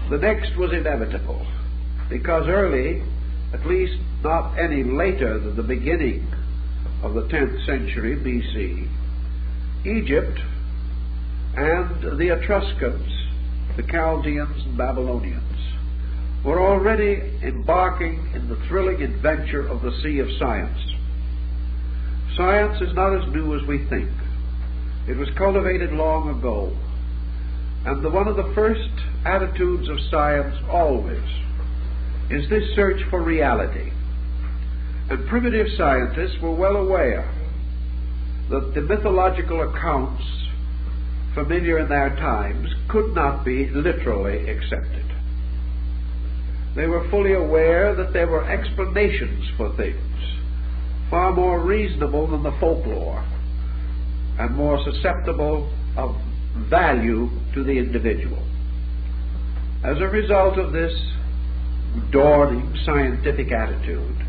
the next was inevitable, because early, at least not any later than the beginning of the 10th century BC, Egypt and the Etruscans, the Chaldeans and Babylonians, were already embarking in the thrilling adventure of the sea of science. Science is not as new as we think. It was cultivated long ago. And one of the first attitudes of science always is this search for reality. And primitive scientists were well aware that the mythological accounts familiar in their times could not be literally accepted. They were fully aware that there were explanations for things far more reasonable than the folklore and more susceptible of value to the individual. As a result of this dawning scientific attitude,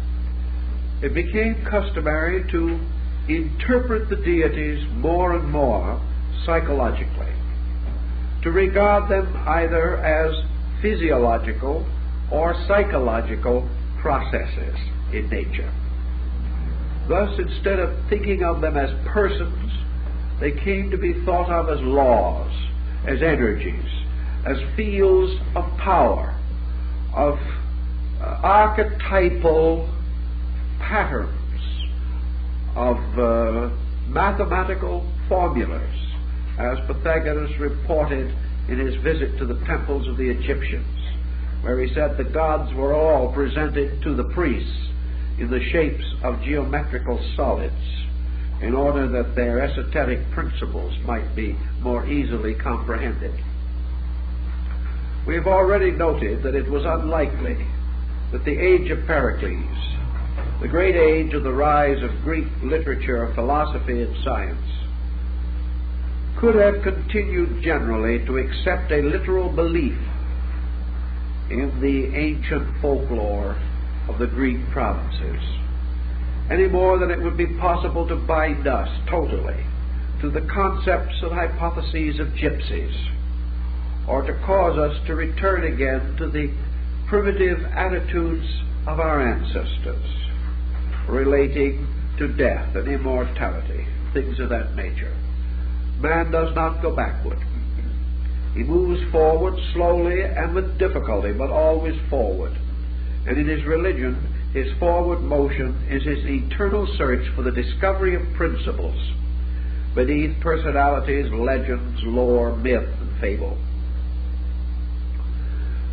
it became customary to interpret the deities more and more psychologically, to regard them either as physiological or psychological processes in nature. Thus, instead of thinking of them as persons, they came to be thought of as laws, as energies, as fields of power, of archetypal patterns, of mathematical formulas, as Pythagoras reported in his visit to the temples of the Egyptians, where he said the gods were all presented to the priests in the shapes of geometrical solids, in order that their esoteric principles might be more easily comprehended. We have already noted that it was unlikely that the age of Pericles, the great age of the rise of Greek literature, philosophy, and science, could have continued generally to accept a literal belief in the ancient folklore of the Greek provinces, any more than it would be possible to bind us totally to the concepts and hypotheses of gypsies, or to cause us to return again to the primitive attitudes of our ancestors relating to death and immortality, things of that nature. Man does not go backward. He moves forward slowly and with difficulty, but always forward. And in his religion, his forward motion is his eternal search for the discovery of principles beneath personalities, legends, lore, myth, and fable.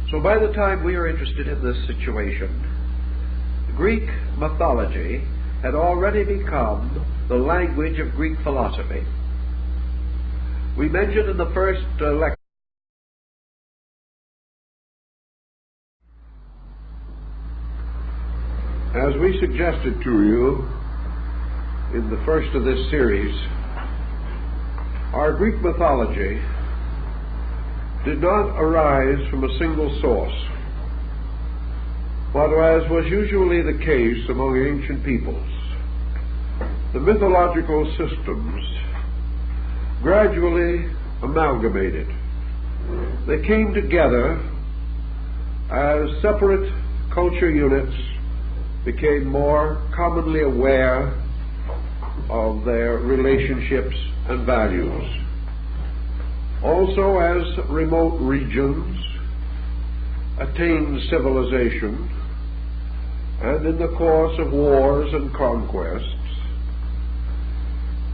So by the time we are interested in this situation, Greek mythology had already become the language of Greek philosophy. We mentioned in the first lecture as we suggested to you in the first of this series, our Greek mythology did not arise from a single source, but as was usually the case among ancient peoples, the mythological systems gradually amalgamated. They came together as separate culture units became more commonly aware of their relationships and values. Also, as remote regions attained civilization, and in the course of wars and conquests,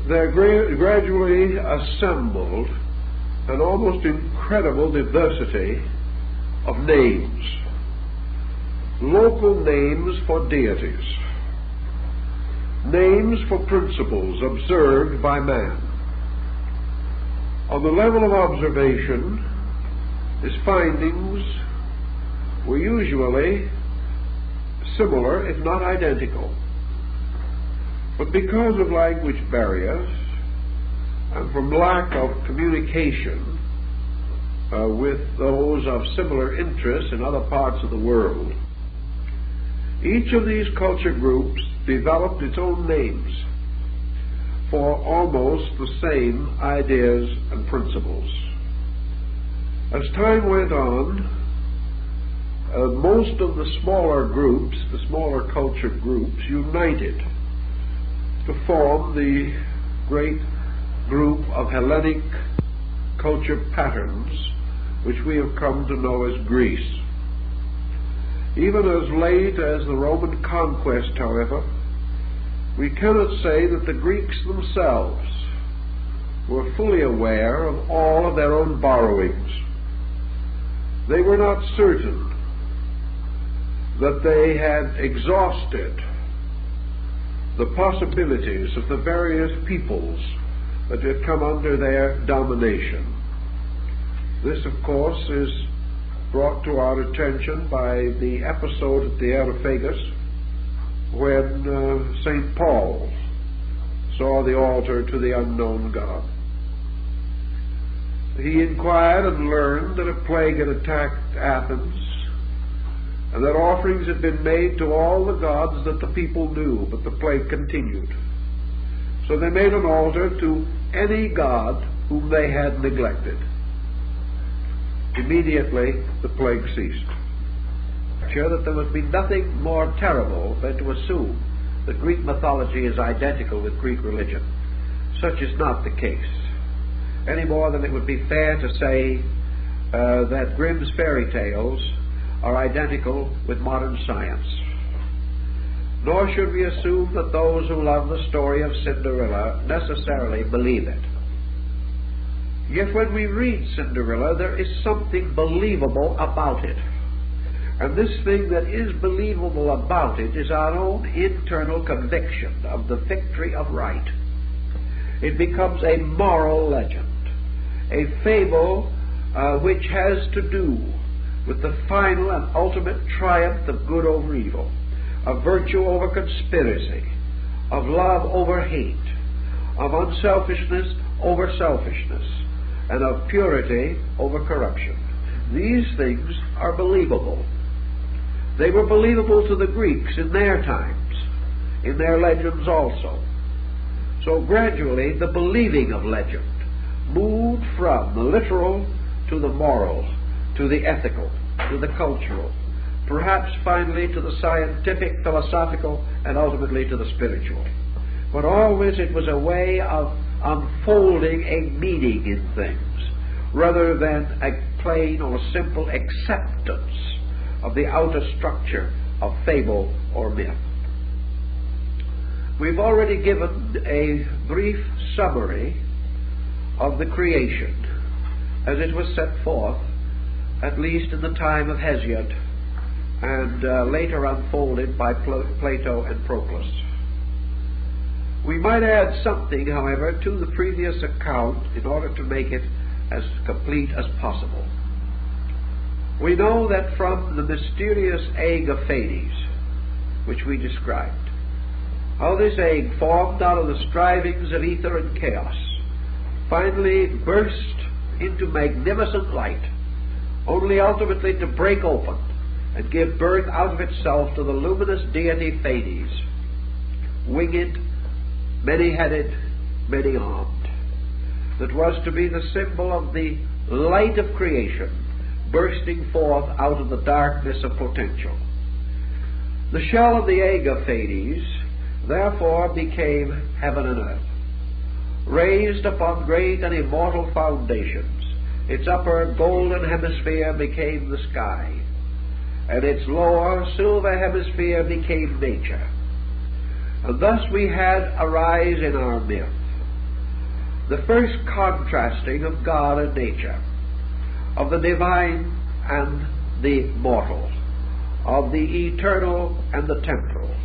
there gradually assembled an almost incredible diversity of names, local names for deities, names for principles observed by man. On the level of observation, his findings were usually similar, if not identical. But because of language barriers and from lack of communication with those of similar interests in other parts of the world, each of these culture groups developed its own names for almost the same ideas and principles. As time went on, most of the smaller groups, the smaller culture groups, united to form the great group of Hellenic culture patterns which we have come to know as Greece. Even as late as the Roman conquest, however, we cannot say that the Greeks themselves were fully aware of all of their own borrowings. They were not certain that they had exhausted the possibilities of the various peoples that had come under their domination. This, of course, is brought to our attention by the episode at the Areopagus when St. Paul saw the altar to the unknown God. He inquired and learned that a plague had attacked Athens, and that offerings had been made to all the gods that the people knew, but the plague continued. So they made an altar to any god whom they had neglected. Immediately the plague ceased. I'm sure that there would be nothing more terrible than to assume that Greek mythology is identical with Greek religion. Such is not the case, any more than it would be fair to say that Grimm's fairy tales are identical with modern science. Nor should we assume that those who love the story of Cinderella necessarily believe it. Yet when we read Cinderella, there is something believable about it. And this thing that is believable about it is our own internal conviction of the victory of right. It becomes a moral legend, a fable which has to do with the final and ultimate triumph of good over evil, of virtue over conspiracy, of love over hate, of unselfishness over selfishness, and of purity over corruption. These things are believable. They were believable to the Greeks in their times, in their legends also. So gradually the believing of legend moved from the literal to the moral, to the ethical, to the cultural, perhaps finally to the scientific, philosophical, and ultimately to the spiritual. But always it was a way of unfolding a meaning in things, rather than a plain or simple acceptance of the outer structure of fable or myth. We've already given a brief summary of the creation as it was set forth, at least in the time of Hesiod, and later unfolded by Plato and Proclus. We might add something, however, to the previous account in order to make it as complete as possible. We know that from the mysterious egg of Hades, which we described, how this egg, formed out of the strivings of ether and chaos, finally burst into magnificent light, only ultimately to break open and give birth out of itself to the luminous deity Hades, winged, many-headed, many-armed, that was to be the symbol of the light of creation bursting forth out of the darkness of potential. The shell of the egg of Hades therefore became heaven and earth, raised upon great and immortal foundations. Its upper golden hemisphere became the sky, and its lower silver hemisphere became nature. And thus we had arise in our myth the first contrasting of God and nature, of the divine and the mortal, of the eternal and the temporal,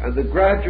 and the gradual